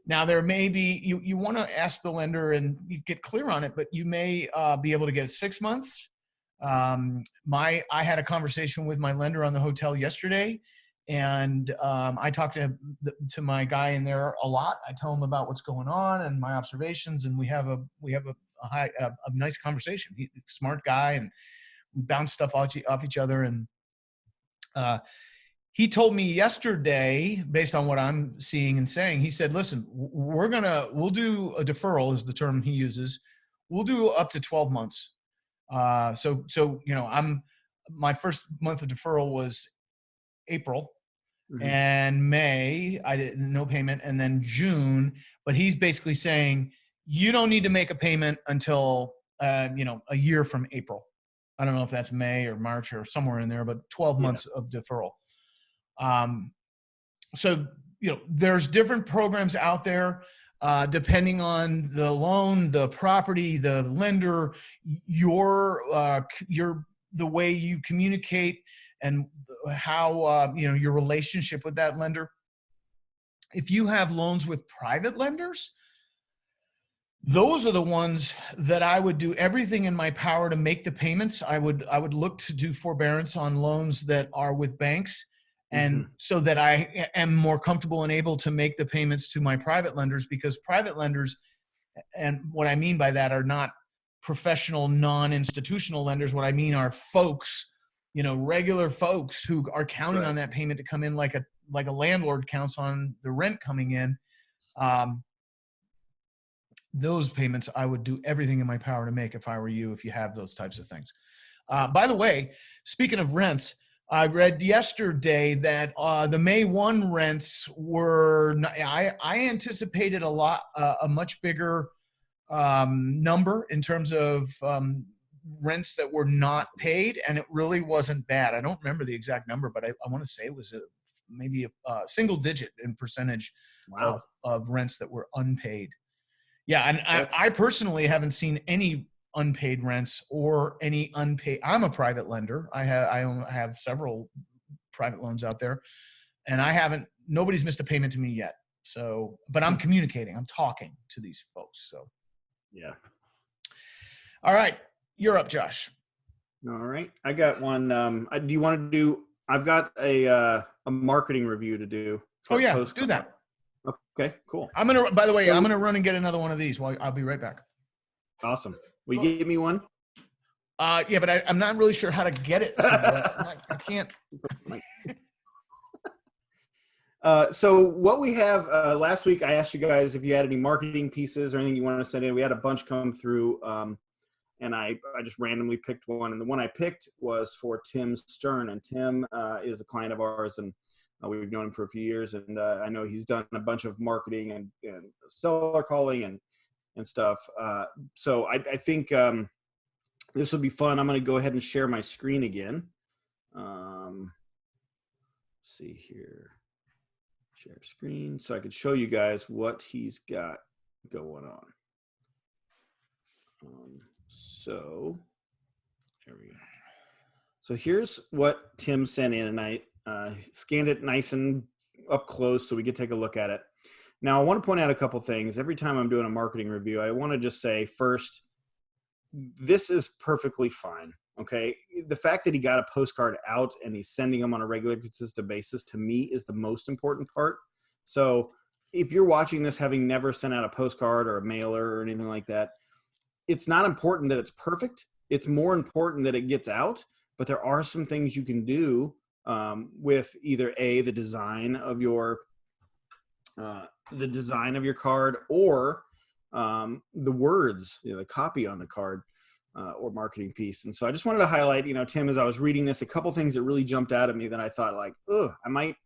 Now there may be, you want to ask the lender and you get clear on it, but you may be able to get 6 months. I had a conversation with my lender on the hotel yesterday, and I talked to my guy in there a lot. I tell him about what's going on and my observations, and we have a nice conversation. He's a smart guy, and we bounce stuff off each other. And he told me yesterday, based on what I'm seeing and saying, he said, listen, we'll do a deferral is the term he uses. We'll do up to 12 months. So, my first month of deferral was April, and May, I didn't, no payment. And then June, but he's basically saying you don't need to make a payment until, a year from April. I don't know if that's May or March or somewhere in there, but 12 months of deferral. So, there's different programs out there, depending on the loan, the property, the lender, the way you communicate and how, your relationship with that lender. If you have loans with private lenders, those are the ones that I would do everything in my power to make the payments. I would look to do forbearance on loans that are with banks, and so that I am more comfortable and able to make the payments to my private lenders, because private lenders, and what I mean by that, are not professional, non-institutional lenders. What I mean are folks, regular folks who are counting on that payment to come in like a landlord counts on the rent coming in. Those payments I would do everything in my power to make if I were you, if you have those types of things. By the way, speaking of rents, I read yesterday that the May 1 rents were, I anticipated a much bigger number in terms of rents that were not paid, and it really wasn't bad. I don't remember the exact number, but I want to say it was maybe a single digit in percentage of rents that were unpaid. Yeah, and I personally haven't seen any unpaid rents or any unpaid. I'm a private lender. I have several private loans out there, and nobody's missed a payment to me yet. So, but I'm communicating. I'm talking to these folks. So, yeah. All right, you're up, Josh. All right, I got one. Do you want to do? I've got a marketing review to do. Oh yeah, do that. Okay, cool. By the way, I'm gonna run and get another one of these. I'll be right back. Awesome. Will you give me one? Yeah, but I'm not really sure how to get it. I can't. So what we have, last week, I asked you guys if you had any marketing pieces or anything you wanted to send in. We had a bunch come through, and I just randomly picked one. And the one I picked was for Tim Stern. And Tim is a client of ours, and we've known him for a few years. And I know he's done a bunch of marketing and seller calling and stuff. So I think this will be fun. I'm going to go ahead and share my screen again. Let's see here. Share screen so I could show you guys what he's got going on. So there we go. So here's what Tim sent in, and I scanned it nice and up close so we could take a look at it. Now, I want to point out a couple things. Every time I'm doing a marketing review, I want to just say first, this is perfectly fine. Okay. The fact that he got a postcard out and he's sending them on a regular, consistent basis, to me is the most important part. So if you're watching this having never sent out a postcard or a mailer or anything like that, it's not important that it's perfect. It's more important that it gets out. But there are some things you can do with either the design of your card, or the words, the copy on the card. Or marketing piece. And so I just wanted to highlight, Tim, as I was reading this, a couple things that really jumped out at me that I thought like, I might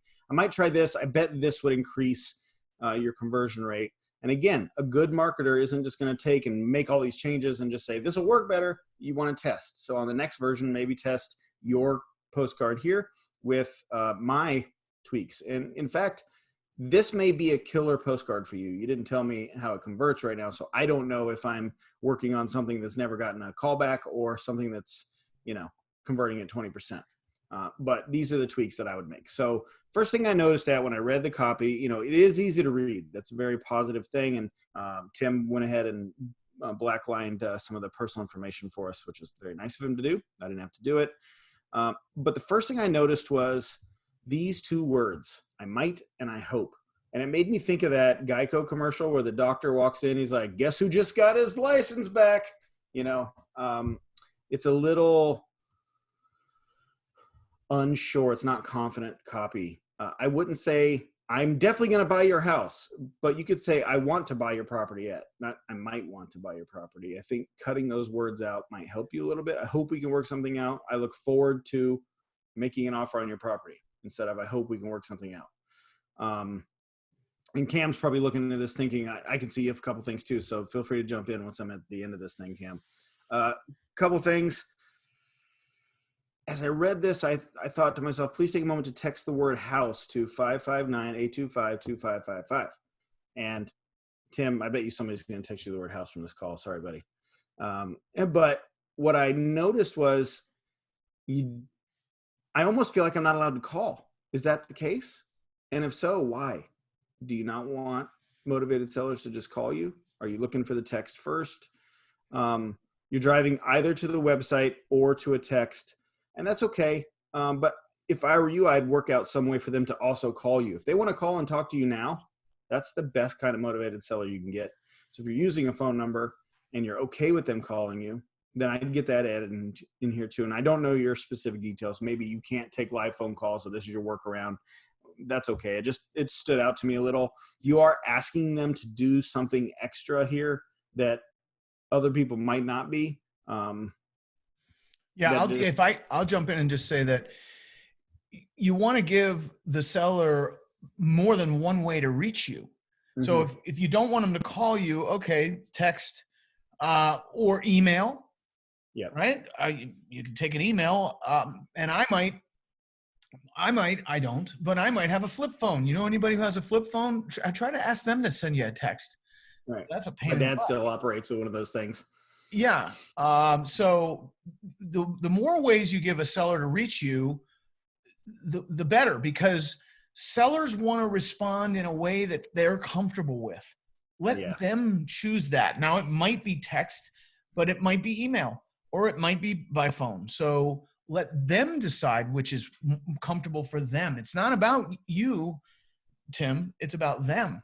try this. I bet this would increase your conversion rate. And again, a good marketer isn't just going to take and make all these changes and just say, this will work better. You want to test. So on the next version, maybe test your postcard here with my tweaks. And in fact, this may be a killer postcard for you. You didn't tell me how it converts right now, so I don't know if I'm working on something that's never gotten a callback or something that's, converting at 20%. But these are the tweaks that I would make. So first thing I noticed that when I read the copy, you know, it is easy to read. That's a very positive thing. And Tim went ahead and blacklined some of the personal information for us, which is very nice of him to do. I didn't have to do it. But the first thing I noticed was these two words, I might and I hope. And it made me think of that Geico commercial where the doctor walks in, he's like, guess who just got his license back? You know, it's a little unsure. It's not confident copy. I wouldn't say, I'm definitely going to buy your house, but you could say, I want to buy your property at, not I might want to buy your property. I think cutting those words out might help you a little bit. I hope we can work something out. I look forward to making an offer on your property instead of, I hope we can work something out. And Cam's probably looking into this thinking, I can see a couple things too. So feel free to jump in once I'm at the end of this thing, Cam. Couple things. As I read this, I thought to myself, please take a moment to text the word house to 559-825-2555. And Tim, I bet you somebody's going to text you the word house from this call. Sorry, buddy. But what I noticed was I almost feel like I'm not allowed to call. Is that the case? And if so, why? Do you not want motivated sellers to just call you? Are you looking for the text first? You're driving either to the website or to a text. And that's okay. But if I were you, I'd work out some way for them to also call you. If they want to call and talk to you now, that's the best kind of motivated seller you can get. So if you're using a phone number and you're okay with them calling you, then I'd get that added in here too. And I don't know your specific details. Maybe you can't take live phone calls, so this is your workaround. That's okay. It stood out to me a little. You are asking them to do something extra here that other people might not be. Yeah, I'll jump in and just say that you want to give the seller more than one way to reach you. Mm-hmm. So if you don't want them to call you, okay, text or email. Yeah. Right. You can take an email, and I don't, but I might have a flip phone. You know, anybody who has a flip phone, I try to ask them to send you a text. Right. That's a pain. My dad still operates with one of those things. Yeah. So the more ways you give a seller to reach you, the better, because sellers want to respond in a way that they're comfortable with. Let them choose that. Now, it might be text, but it might be email, or it might be by phone. So let them decide which is comfortable for them. It's not about you, Tim. It's about them.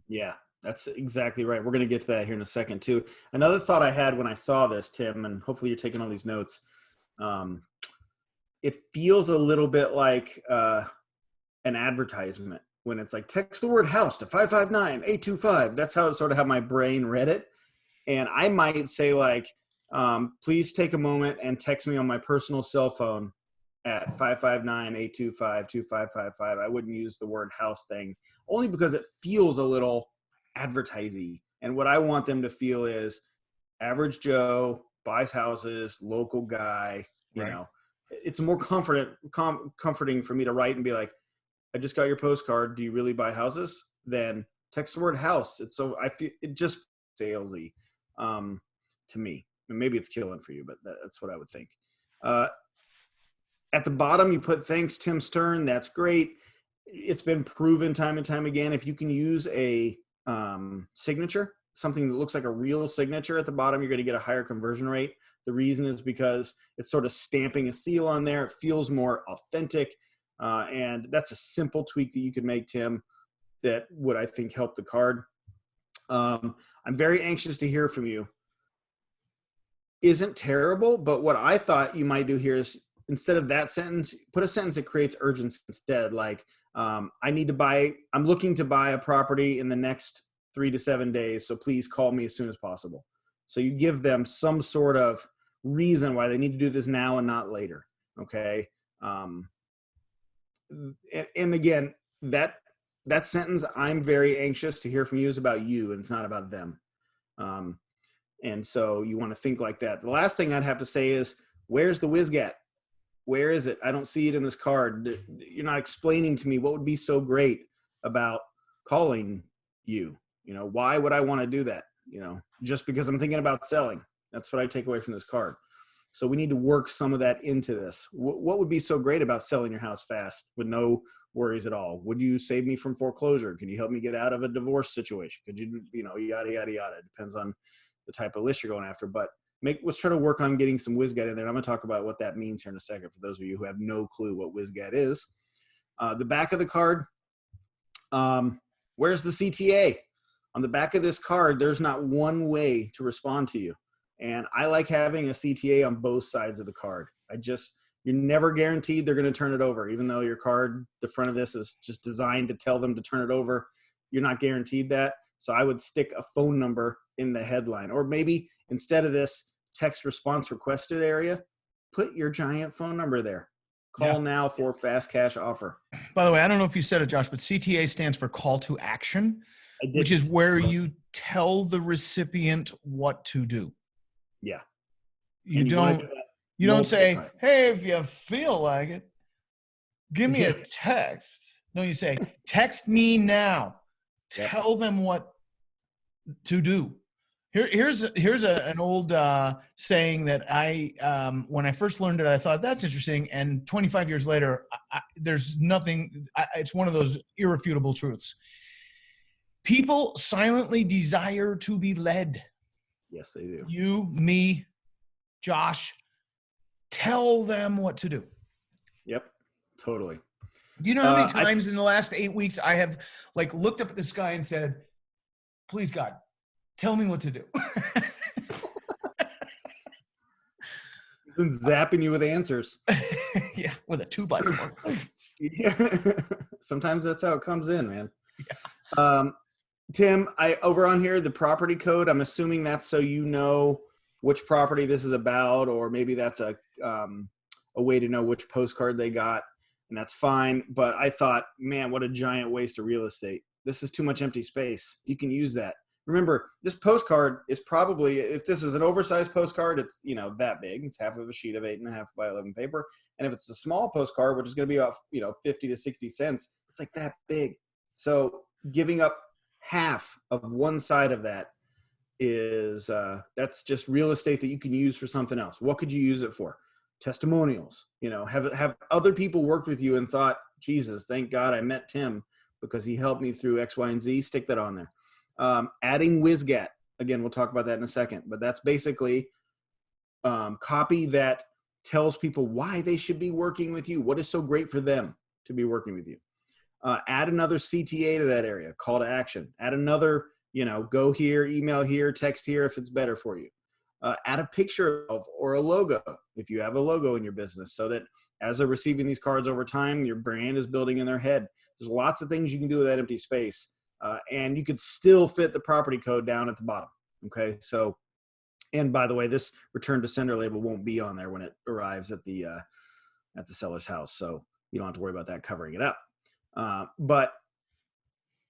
Yeah. That's exactly right. We're going to get to that here in a second too. Another thought I had when I saw this, Tim, and hopefully you're taking all these notes. It feels a little bit like an advertisement when it's like, text the word house to 559-825. That's how my brain read it. And I might say like, please take a moment and text me on my personal cell phone at 559-825-2555. I wouldn't use the word house thing only because it feels a little advertising. And what I want them to feel is average Joe, buys houses, local guy, you know. It's more comforting for me to write and be like, I just got your postcard. Do you really buy houses? Then text the word house. I feel it just salesy to me. And maybe it's killing for you, but that's what I would think. At the bottom, you put thanks, Tim Stern. That's great. It's been proven time and time again. If you can use a signature, something that looks like a real signature at the bottom, you're going to get a higher conversion rate. The reason is because it's sort of stamping a seal on there. It feels more authentic. And that's a simple tweak that you could make, Tim, that would, I think, help the card. I'm very anxious to hear from you. Isn't terrible, but what I thought you might do here is instead of that sentence, put a sentence that creates urgency instead. Like, I'm looking to buy a property in the next 3 to 7 days. So please call me as soon as possible. So you give them some sort of reason why they need to do this now and not later. Okay. And again, that sentence, I'm very anxious to hear from you, is about you and it's not about them. And so you want to think like that. The last thing I'd have to say is, where's the WizGat? Where is it? I don't see it in this card. You're not explaining to me what would be so great about calling you. You know, why would I want to do that? You know, just because I'm thinking about selling. That's what I take away from this card. So we need to work some of that into this. What would be so great about selling your house fast with no worries at all? Would you save me from foreclosure? Can you help me get out of a divorce situation? Could you, yada, yada, yada. It depends on the type of list you're going after. But let's try to work on getting some WizGet in there. I'm going to talk about what that means here in a second for those of you who have no clue what WizGet is. The back of the card, where's the CTA? On the back of this card, there's not one way to respond to you. And I like having a CTA on both sides of the card. You're never guaranteed they're going to turn it over. Even though your card, the front of this is just designed to tell them to turn it over, you're not guaranteed that. So I would stick a phone number in the headline. Or maybe instead of this text response requested area, put your giant phone number there. Call now for fast cash offer. By the way, I don't know if you said it, Josh, but CTA stands for call to action, which is where you tell the recipient what to do. Yeah. You don't say, hey, if you feel like it, give me a text. No, you say, text me now. Tell them what to do. Here's an old saying that I when I first learned it, I thought that's interesting. And 25 years later, there's nothing. It's one of those irrefutable truths. People silently desire to be led. Yes, they do. You, me, Josh, tell them what to do. Yep, totally. Do you know how many times in the last 8 weeks I have looked up at the sky and said, please God, tell me what to do. He's been zapping you with answers. Yeah, with a 2x4. Yeah. Sometimes that's how it comes in, man. Yeah. Tim, over on here, the property code, I'm assuming that's so you know which property this is about, or maybe that's a way to know which postcard they got, and that's fine. But I thought, man, what a giant waste of real estate. This is too much empty space. You can use that. Remember, this postcard is probably, if this is an oversized postcard, it's, that big. It's half of a sheet of 8.5 by 11 paper. And if it's a small postcard, which is going to be about, 50 to 60 cents, it's like that big. So giving up half of one side of that is, that's just real estate that you can use for something else. What could you use it for? Testimonials. Have other people worked with you and thought, Jesus, thank God I met Tim because he helped me through X, Y, and Z. Stick that on there. Adding WizGet. Again, we'll talk about that in a second, but that's basically copy that tells people why they should be working with you. What is so great for them to be working with you? Add another CTA to that area, call to action. Add another, go here, email here, text here if it's better for you. Add a picture of or a logo if you have a logo in your business, so that as they're receiving these cards over time, your brand is building in their head. There's lots of things you can do with that empty space. And you could still fit the property code down at the bottom. Okay. So, and by the way, this return to sender label won't be on there when it arrives at the seller's house. So you don't have to worry about that covering it up. But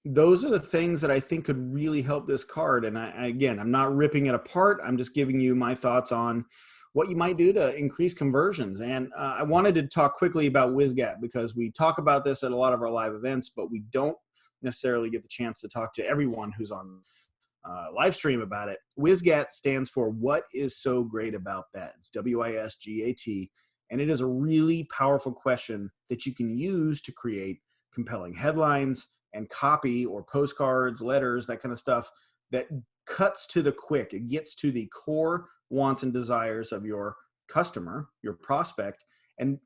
those are the things that I think could really help this card. And again, I'm not ripping it apart. I'm just giving you my thoughts on what you might do to increase conversions. And I wanted to talk quickly about WizGet because we talk about this at a lot of our live events, but we don't necessarily get the chance to talk to everyone who's on live stream about it. WizGet stands for What is So Great About That? It's WISGAT. And it is a really powerful question that you can use to create compelling headlines and copy or postcards, letters, that kind of stuff that cuts to the quick. It gets to the core wants and desires of your customer, your prospect, and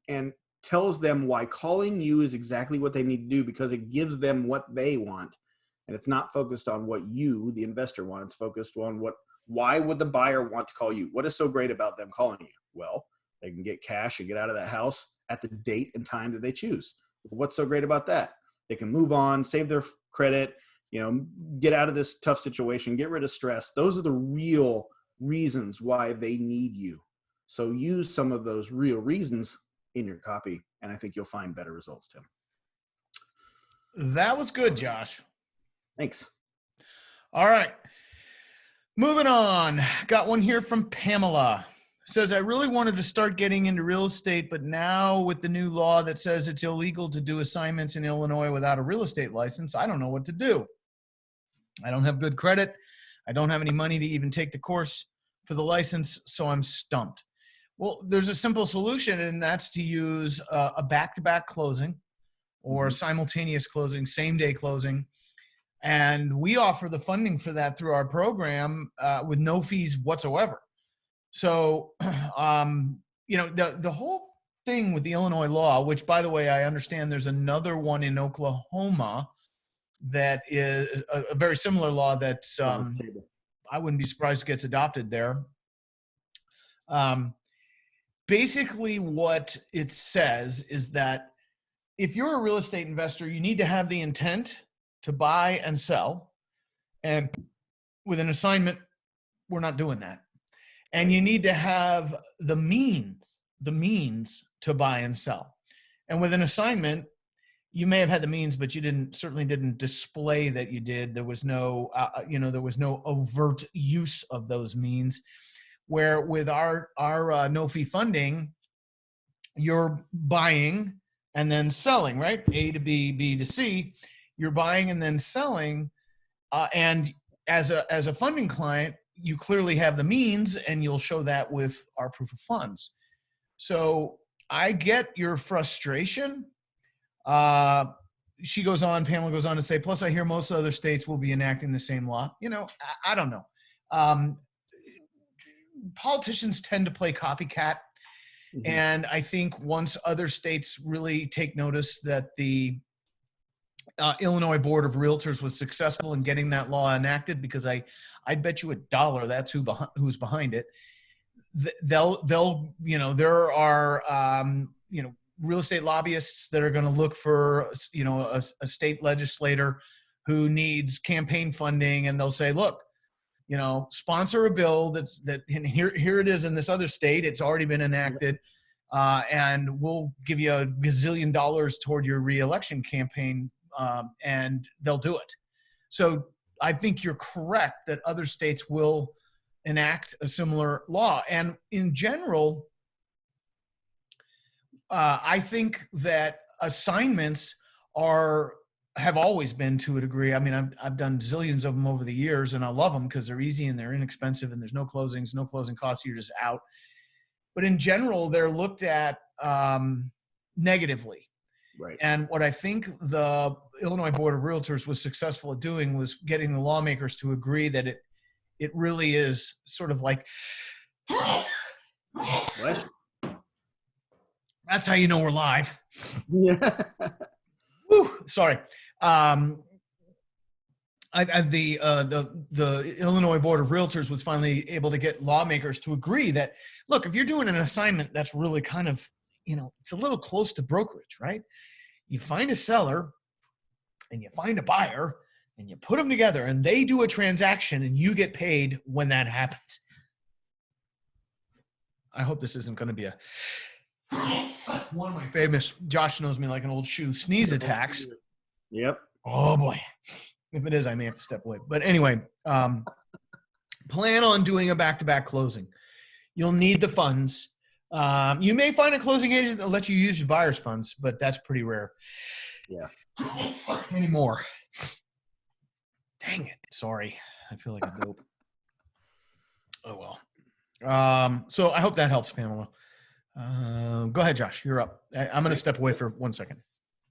tells them why calling you is exactly what they need to do, because it gives them what they want. And it's not focused on what you, the investor, want. It's focused on why would the buyer want to call you? What is so great about them calling you? Well, they can get cash and get out of that house at the date and time that they choose. What's so great about that? They can move on, save their credit, get out of this tough situation, get rid of stress. Those are the real reasons why they need you. So use some of those real reasons in your copy, and I think you'll find better results, Tim. That was good, Josh. Thanks. All right. Moving on. Got one here from Pamela. Says, I really wanted to start getting into real estate, but now with the new law that says it's illegal to do assignments in Illinois without a real estate license, I don't know what to do. I don't have good credit. I don't have any money to even take the course for the license, so I'm stumped. Well, there's a simple solution, and that's to use a back-to-back closing or simultaneous closing, same-day closing. And we offer the funding for that through our program with no fees whatsoever. So, the whole thing with the Illinois law, which, by the way, I understand there's another one in Oklahoma that is a very similar law that I wouldn't be surprised gets adopted there. Basically, what it says is that if you're a real estate investor, you need to have the intent to buy and sell. And with an assignment, we're not doing that. And you need to have the means to buy and sell. And with an assignment, you may have had the means, but you certainly didn't display that you did. There was no, there was no overt use of those means. Where with our no fee funding, you're buying and then selling, right? A to B, B to C. You're buying and then selling, and as a funding client, you clearly have the means, and you'll show that with our proof of funds. So I get your frustration. Pamela goes on to say, plus I hear most other states will be enacting the same law. I don't know. Politicians tend to play copycat. And I think once other states really take notice that the Illinois Board of Realtors was successful in getting that law enacted, because I'd bet you $1 that's who's behind it. There are real estate lobbyists that are going to look for a state legislator who needs campaign funding, and they'll say, look, sponsor a bill and here it is in this other state. It's already been enacted, and we'll give you $1 gazillion toward your reelection campaign, and they'll do it. So I think you're correct that other states will enact a similar law. And in general, I think that assignments have always been, to a degree. I mean, I've done zillions of them over the years, and I love them because they're easy and they're inexpensive, and there's no closings, no closing costs. You're just out. But in general, they're looked at negatively. Right. And what I think the Illinois Board of Realtors was successful at doing was getting the lawmakers to agree that it really is sort of like, what? That's how you know we're live. Yeah. Whew, sorry. The Illinois Board of Realtors was finally able to get lawmakers to agree that, look, if you're doing an assignment that's really kind of, it's a little close to brokerage, right? You find a seller and you find a buyer and you put them together and they do a transaction and you get paid when that happens. I hope this isn't going to be one of my famous, Josh knows me like an old shoe, sneeze attacks. Yep. Oh boy. If it is, I may have to step away. But anyway, plan on doing a back-to-back closing. You'll need the funds. You may find a closing agent that'll let you use your buyer's funds, but that's pretty rare. Yeah. Anymore. Dang it. Sorry. I feel like a dope. Oh, well. So I hope that helps, Pamela. Go ahead, Josh. You're up. I'm going to step away for 1 second.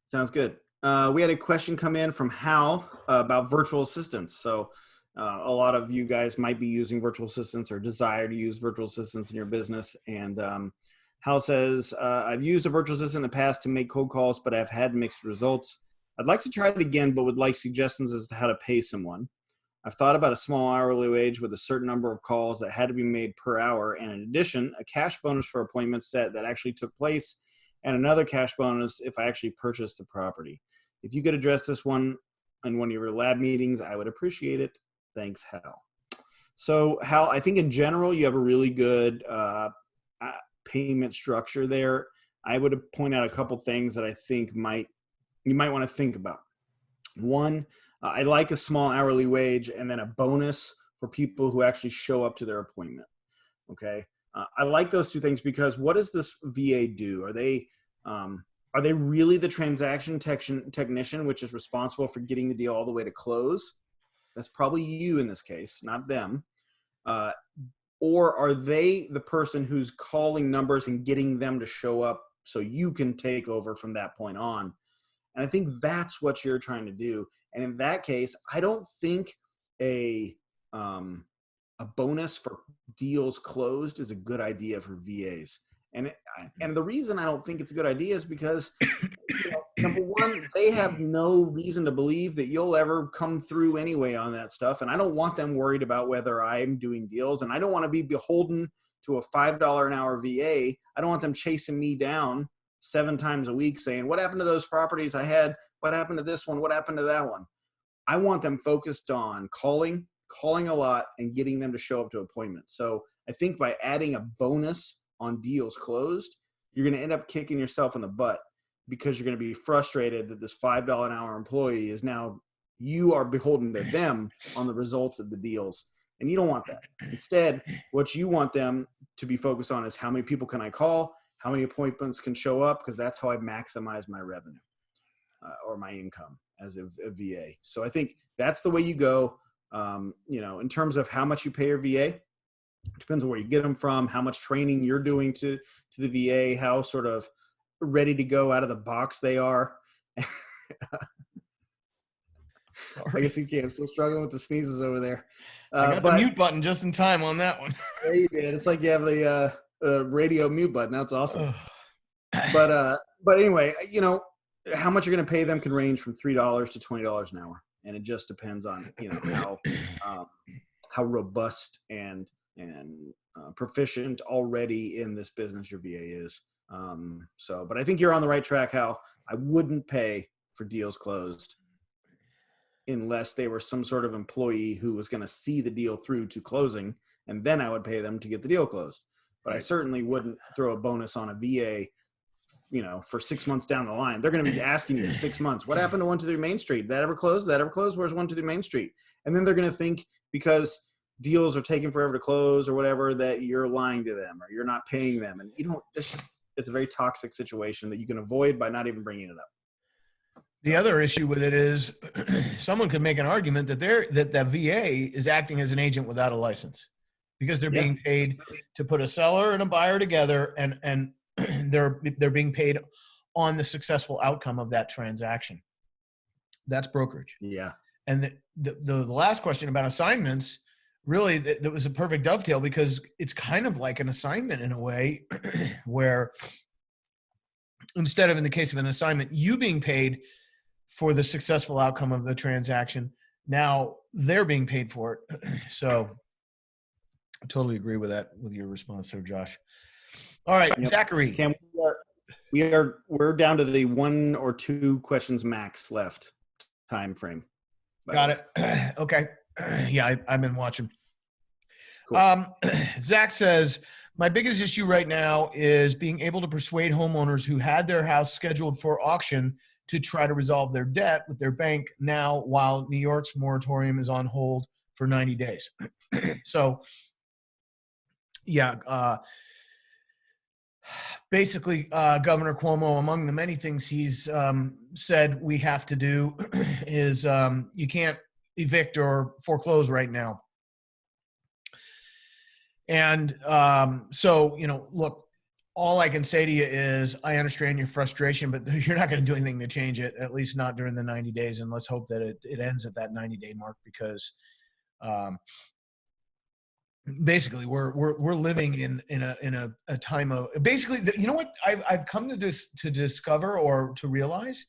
Sounds good. We had a question come in from Hal about virtual assistants. So a lot of you guys might be using virtual assistants or desire to use virtual assistants in your business. And Hal says, I've used a virtual assistant in the past to make cold calls, but I've had mixed results. I'd like to try it again, but would like suggestions as to how to pay someone. I've thought about a small hourly wage with a certain number of calls that had to be made per hour. And in addition, a cash bonus for appointments set that actually took place, and another cash bonus if I actually purchased the property. If you could address this one in one of your lab meetings, I would appreciate it. Thanks, Hal. So, Hal, I think in general, you have a really good payment structure there. I would point out a couple things that I think you might want to think about. One, I like a small hourly wage and then a bonus for people who actually show up to their appointment. Okay. I like those two things because what does this VA do? Are they really the transaction technician, which is responsible for getting the deal all the way to close? That's probably you in this case, not them. or are they the person who's calling numbers and getting them to show up so you can take over from that point on? And I think that's what you're trying to do. And in that case, I don't think a bonus for deals closed is a good idea for VAs. And the reason I don't think it's a good idea is because, number one, they have no reason to believe that you'll ever come through anyway on that stuff. And I don't want them worried about whether I'm doing deals. And I don't want to be beholden to a $5 an hour VA. I don't want them chasing me down 7 times a week saying, what happened to those properties I had? What happened to this one? What happened to that one? I want them focused on calling a lot and getting them to show up to appointments. So I think by adding a bonus on deals closed, you're going to end up kicking yourself in the butt, because you're going to be frustrated that this $5 an hour employee is now, you are beholden to them on the results of the deals. And you don't want that. Instead, what you want them to be focused on is how many people can I call? How many appointments can show up? Because that's how I maximize my revenue or my income as a VA. So I think that's the way you go. In terms of how much you pay your VA, it depends on where you get them from, how much training you're doing to the VA, how sort of ready to go out of the box they are. I guess you can't. I'm still struggling with the sneezes over there. I got the mute button just in time on that one. Yeah, you did. It's like you have the radio mute button. That's awesome. But anyway, how much you're going to pay them can range from $3 to $20 an hour, and it just depends on how robust and proficient already in this business your VA is. But I think you're on the right track, Hal. I wouldn't pay for deals closed unless they were some sort of employee who was going to see the deal through to closing, and then I would pay them to get the deal closed. But I certainly wouldn't throw a bonus on a VA, for 6 months down the line. They're going to be asking you 6 months, what happened to 123 Main Street? Did that ever close? Did that ever close? Where's 123 Main Street? And then they're going to think, because deals are taking forever to close or whatever, that you're lying to them or you're not paying them. And it's a very toxic situation that you can avoid by not even bringing it up. The other issue with it is someone could make an argument that that VA is acting as an agent without a license, because they're being paid to put a seller and a buyer together, and they're being paid on the successful outcome of that transaction. That's brokerage. Yeah. And the last question about assignments, really, that was a perfect dovetail, because it's kind of like an assignment in a way, where instead of, in the case of an assignment, you being paid for the successful outcome of the transaction, now they're being paid for it. So I totally agree with that, with your response there, Josh. All right, yep. Zachary. We're down to the 1 or 2 questions max left time frame. Got it. Okay. Yeah, I've been watching. Cool. Zach says, my biggest issue right now is being able to persuade homeowners who had their house scheduled for auction to try to resolve their debt with their bank now, while New York's moratorium is on hold for 90 days. So, yeah, basically, Governor Cuomo, among the many things he's said we have to do is you can't evict or foreclose right now. And so, look, all I can say to you is I understand your frustration, but you're not going to do anything to change it, at least not during the 90 days. And let's hope that it ends at that 90-day mark, because basically we're living in a time of, basically, you know what I've come to discover or to realize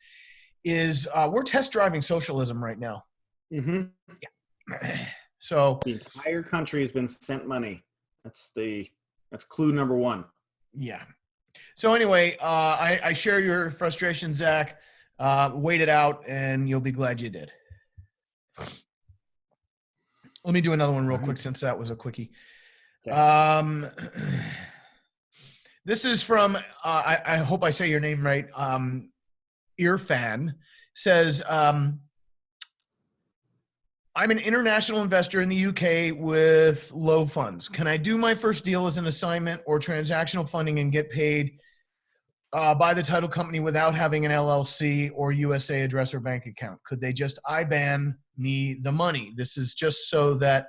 is we're test driving socialism right now. Mm-hmm. Yeah. So the entire country has been sent money. That's clue number 1. Yeah. So anyway, I share your frustration, Zach. Wait it out, and you'll be glad you did. Let me do another one real quick, since that was a quickie. Okay. This is from, I hope I say your name right, Irfan. Says, I'm an international investor in the UK with low funds. Can I do my first deal as an assignment or transactional funding and get paid by the title company without having an LLC or USA address or bank account? Could they just IBAN me the money? This is just so that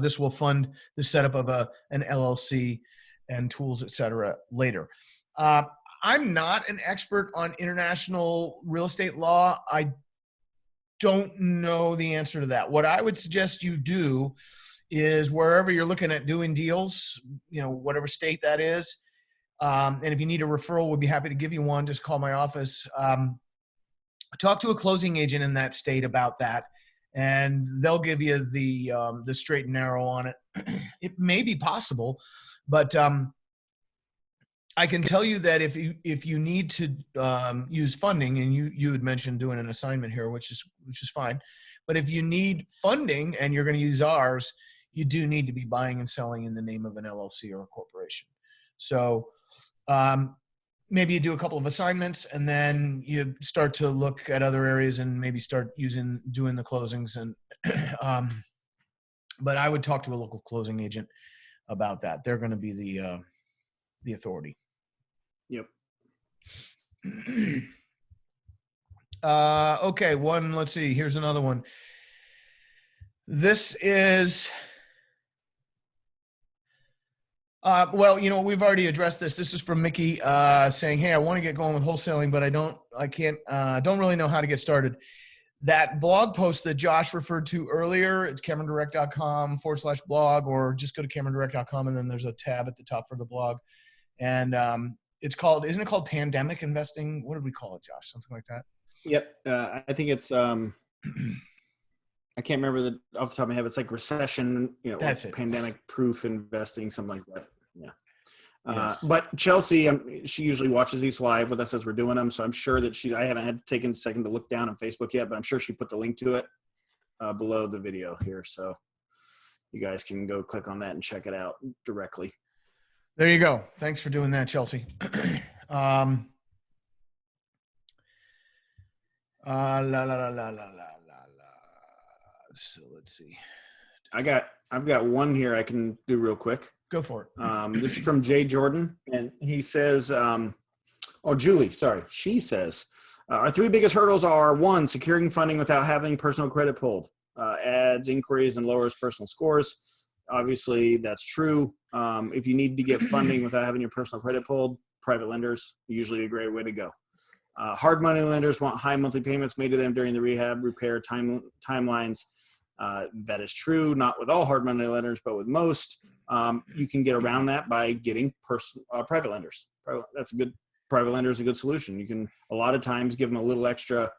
This will fund the setup of an LLC and tools, et cetera, later. I'm not an expert on international real estate law. I don't know the answer to that. What I would suggest you do is wherever you're looking at doing deals, whatever state that is, and if you need a referral, we'd be happy to give you one. Just call my office. Talk to a closing agent in that state about that, and they'll give you the straight and narrow on it. It may be possible, but I can tell you that if you need to use funding, and you had mentioned doing an assignment here, which is fine, but if you need funding and you're going to use ours, you do need to be buying and selling in the name of an LLC or a corporation. So maybe you do a couple of assignments, and then you start to look at other areas and maybe start doing the closings. And but I would talk to a local closing agent about that. They're going to be the authority. Yep. Okay, let's see. Here's another one. This is, we've already addressed this. This is from Mickey saying, hey, I want to get going with wholesaling, but I don't really know how to get started. That blog post that Josh referred to earlier, it's CameronDirect.com/blog, or just go to CameronDirect.com, and then there's a tab at the top for the blog. And it's called, isn't it called Pandemic Investing? What did we call it, Josh? Something like that? Yep. I think it's, I can't remember off the top of my head. It's like recession, That's it. Pandemic proof investing, something like that. Yeah. Yes. But Chelsea, she usually watches these live with us as we're doing them. So I'm sure that I haven't had taken a second to look down on Facebook yet, but I'm sure she put the link to it below the video here. So you guys can go click on that and check it out directly. There you go. Thanks for doing that, Chelsea. So let's see. I've got one here I can do real quick. Go for it. This is from Jay Jordan, and he says, Julie, sorry. She says, our three biggest hurdles are: 1, securing funding without having personal credit pulled. Adds inquiries and lowers personal scores. Obviously, that's true. If you need to get funding without having your personal credit pulled, private lenders are usually a great way to go. Hard money lenders want high monthly payments made to them during the rehab repair timelines. That is true, not with all hard money lenders, but with most. You can get around that by getting private lenders. Private lender is a good solution. You can a lot of times give them a little extra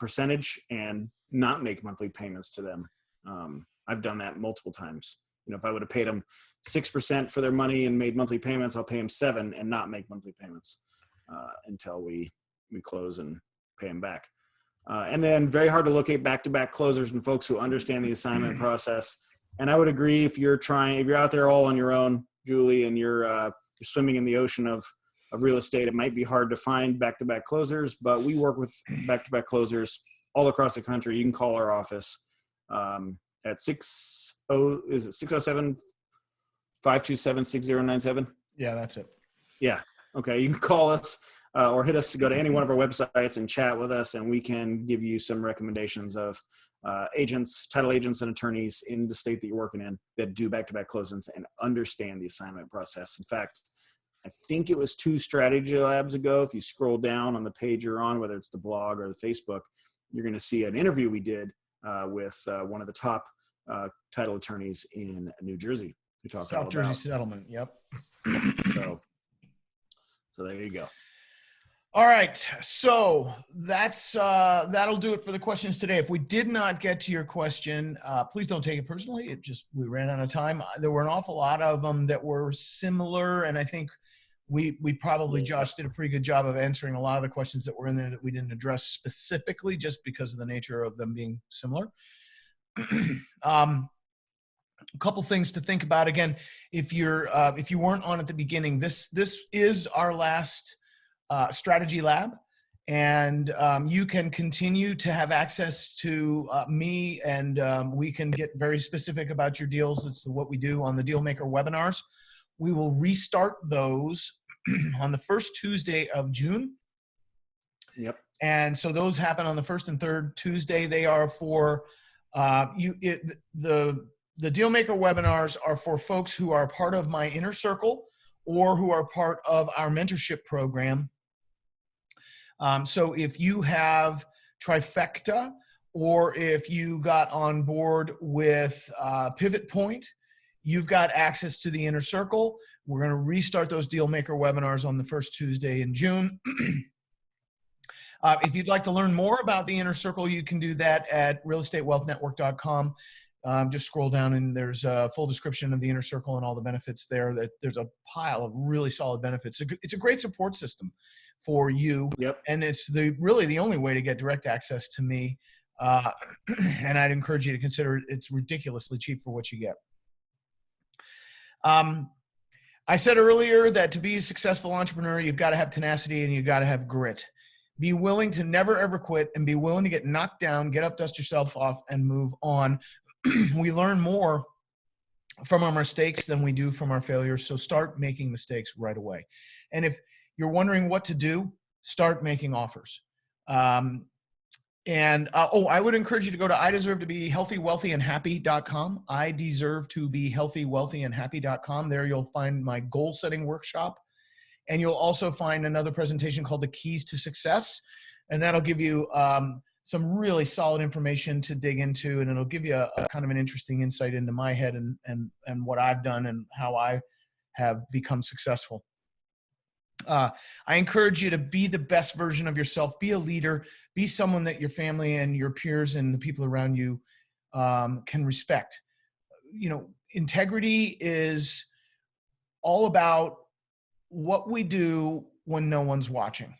percentage and not make monthly payments to them. I've done that multiple times. If I would have paid them 6% for their money and made monthly payments, I'll pay them 7% and not make monthly payments until we close and pay them back. And then very hard to locate back-to-back closers and folks who understand the assignment process. And I would agree, if you're out there all on your own, Julie, and you're swimming in the ocean of real estate, it might be hard to find back-to-back closers, but we work with back-to-back closers all across the country. You can call our office at 607-527-6097. Yeah, that's it. Yeah. Okay. You can call us or hit us to go to any one of our websites and chat with us, and we can give you some recommendations of title agents and attorneys in the state that you're working in that do back-to-back closings and understand the assignment process. In fact, I think it was 2 strategy labs ago. If you scroll down on the page you're on, whether it's the blog or the Facebook, you're going to see an interview we did with one of the top title attorneys in New Jersey. We talked South Jersey Settlement. Yep. So there you go. All right. So that'll do it for the questions today. If we did not get to your question, please don't take it personally. We ran out of time. There were an awful lot of them that were similar, and I think we probably, Josh, did a pretty good job of answering a lot of the questions that were in there that we didn't address specifically, just because of the nature of them being similar. A couple things to think about. Again, if you weren't on at the beginning, this is our last strategy lab, and you can continue to have access to me, and we can get very specific about your deals. It's what we do on the Dealmaker webinars. We will restart those on the first Tuesday of June. Yep. And so those happen on the first and third Tuesday. They are for the the Dealmaker webinars are for folks who are part of my inner circle or who are part of our mentorship program. So if you have Trifecta, or if you got on board with Pivot Point, you've got access to the inner circle. We're going to restart those Dealmaker webinars on the first Tuesday in June. If you'd like to learn more about the inner circle, you can do that at realestatewealthnetwork.com. Just scroll down and there's a full description of the inner circle and all the benefits there. That there's a pile of really solid benefits. It's a great support system for you. Yep. And it's really the only way to get direct access to me. And I'd encourage you to consider it. It's ridiculously cheap for what you get. I said earlier that to be a successful entrepreneur, you've got to have tenacity and you've got to have grit. Be willing to never, ever quit, and be willing to get knocked down, get up, dust yourself off, and move on. We learn more from our mistakes than we do from our failures, so start making mistakes right away. And if you're wondering what to do, start making offers. I would encourage you to go to IDeserveToBeHealthyWealthyAndHappy.com. IDeserveToBeHealthyWealthyAndHappy.com. There you'll find my goal setting workshop. And you'll also find another presentation called The Keys to Success. And that'll give you some really solid information to dig into. And it'll give you a kind of an interesting insight into my head and what I've done and how I have become successful. I encourage you to be the best version of yourself. Be a leader. Be someone that your family and your peers and the people around you can respect. You know, integrity is all about what we do when no one's watching.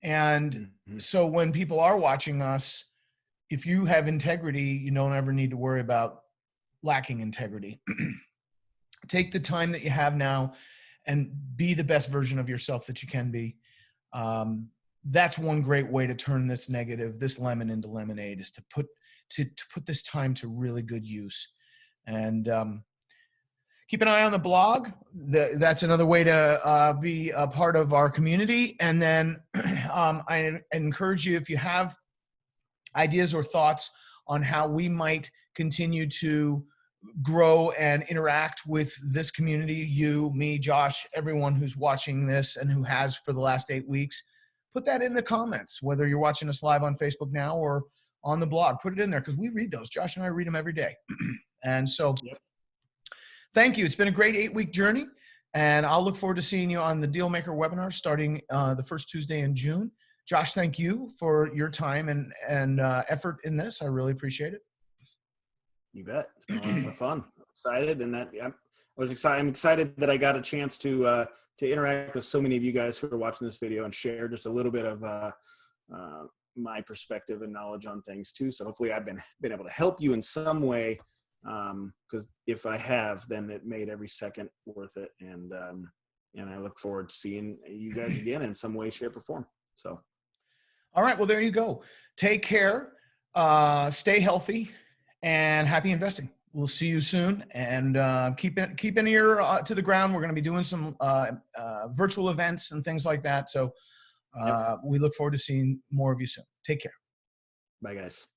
And so when people are watching us, if you have integrity, you don't ever need to worry about lacking integrity. Take the time that you have now and be the best version of yourself that you can be. That's one great way to turn this lemon into lemonade, is to put this time to really good use. And keep an eye on the blog. That's another way to be a part of our community. And then I encourage you, if you have ideas or thoughts on how we might continue to grow and interact with this community, you, me, Josh, everyone who's watching this and who has for the last 8 weeks, put that in the comments, whether you're watching us live on Facebook now or on the blog. Put it in there because we read those. Josh and I read them every day. And so thank you. It's been a great 8-week journey, and I'll look forward to seeing you on the Dealmaker webinar starting the first Tuesday in June. Josh, thank you for your time and effort in this. I really appreciate it. You bet. It's been a lot of fun. I'm excited, and I'm excited that I got a chance to interact with so many of you guys who are watching this video and share just a little bit of my perspective and knowledge on things too. So hopefully I've been able to help you in some way. Because if I have, then it made every second worth it. And I look forward to seeing you guys again in some way, shape, or form. So, all right. Well, there you go. Take care, stay healthy, and happy investing. We'll see you soon, and keep an ear to the ground. We're going to be doing some virtual events and things like that. So we look forward to seeing more of you soon. Take care. Bye, guys.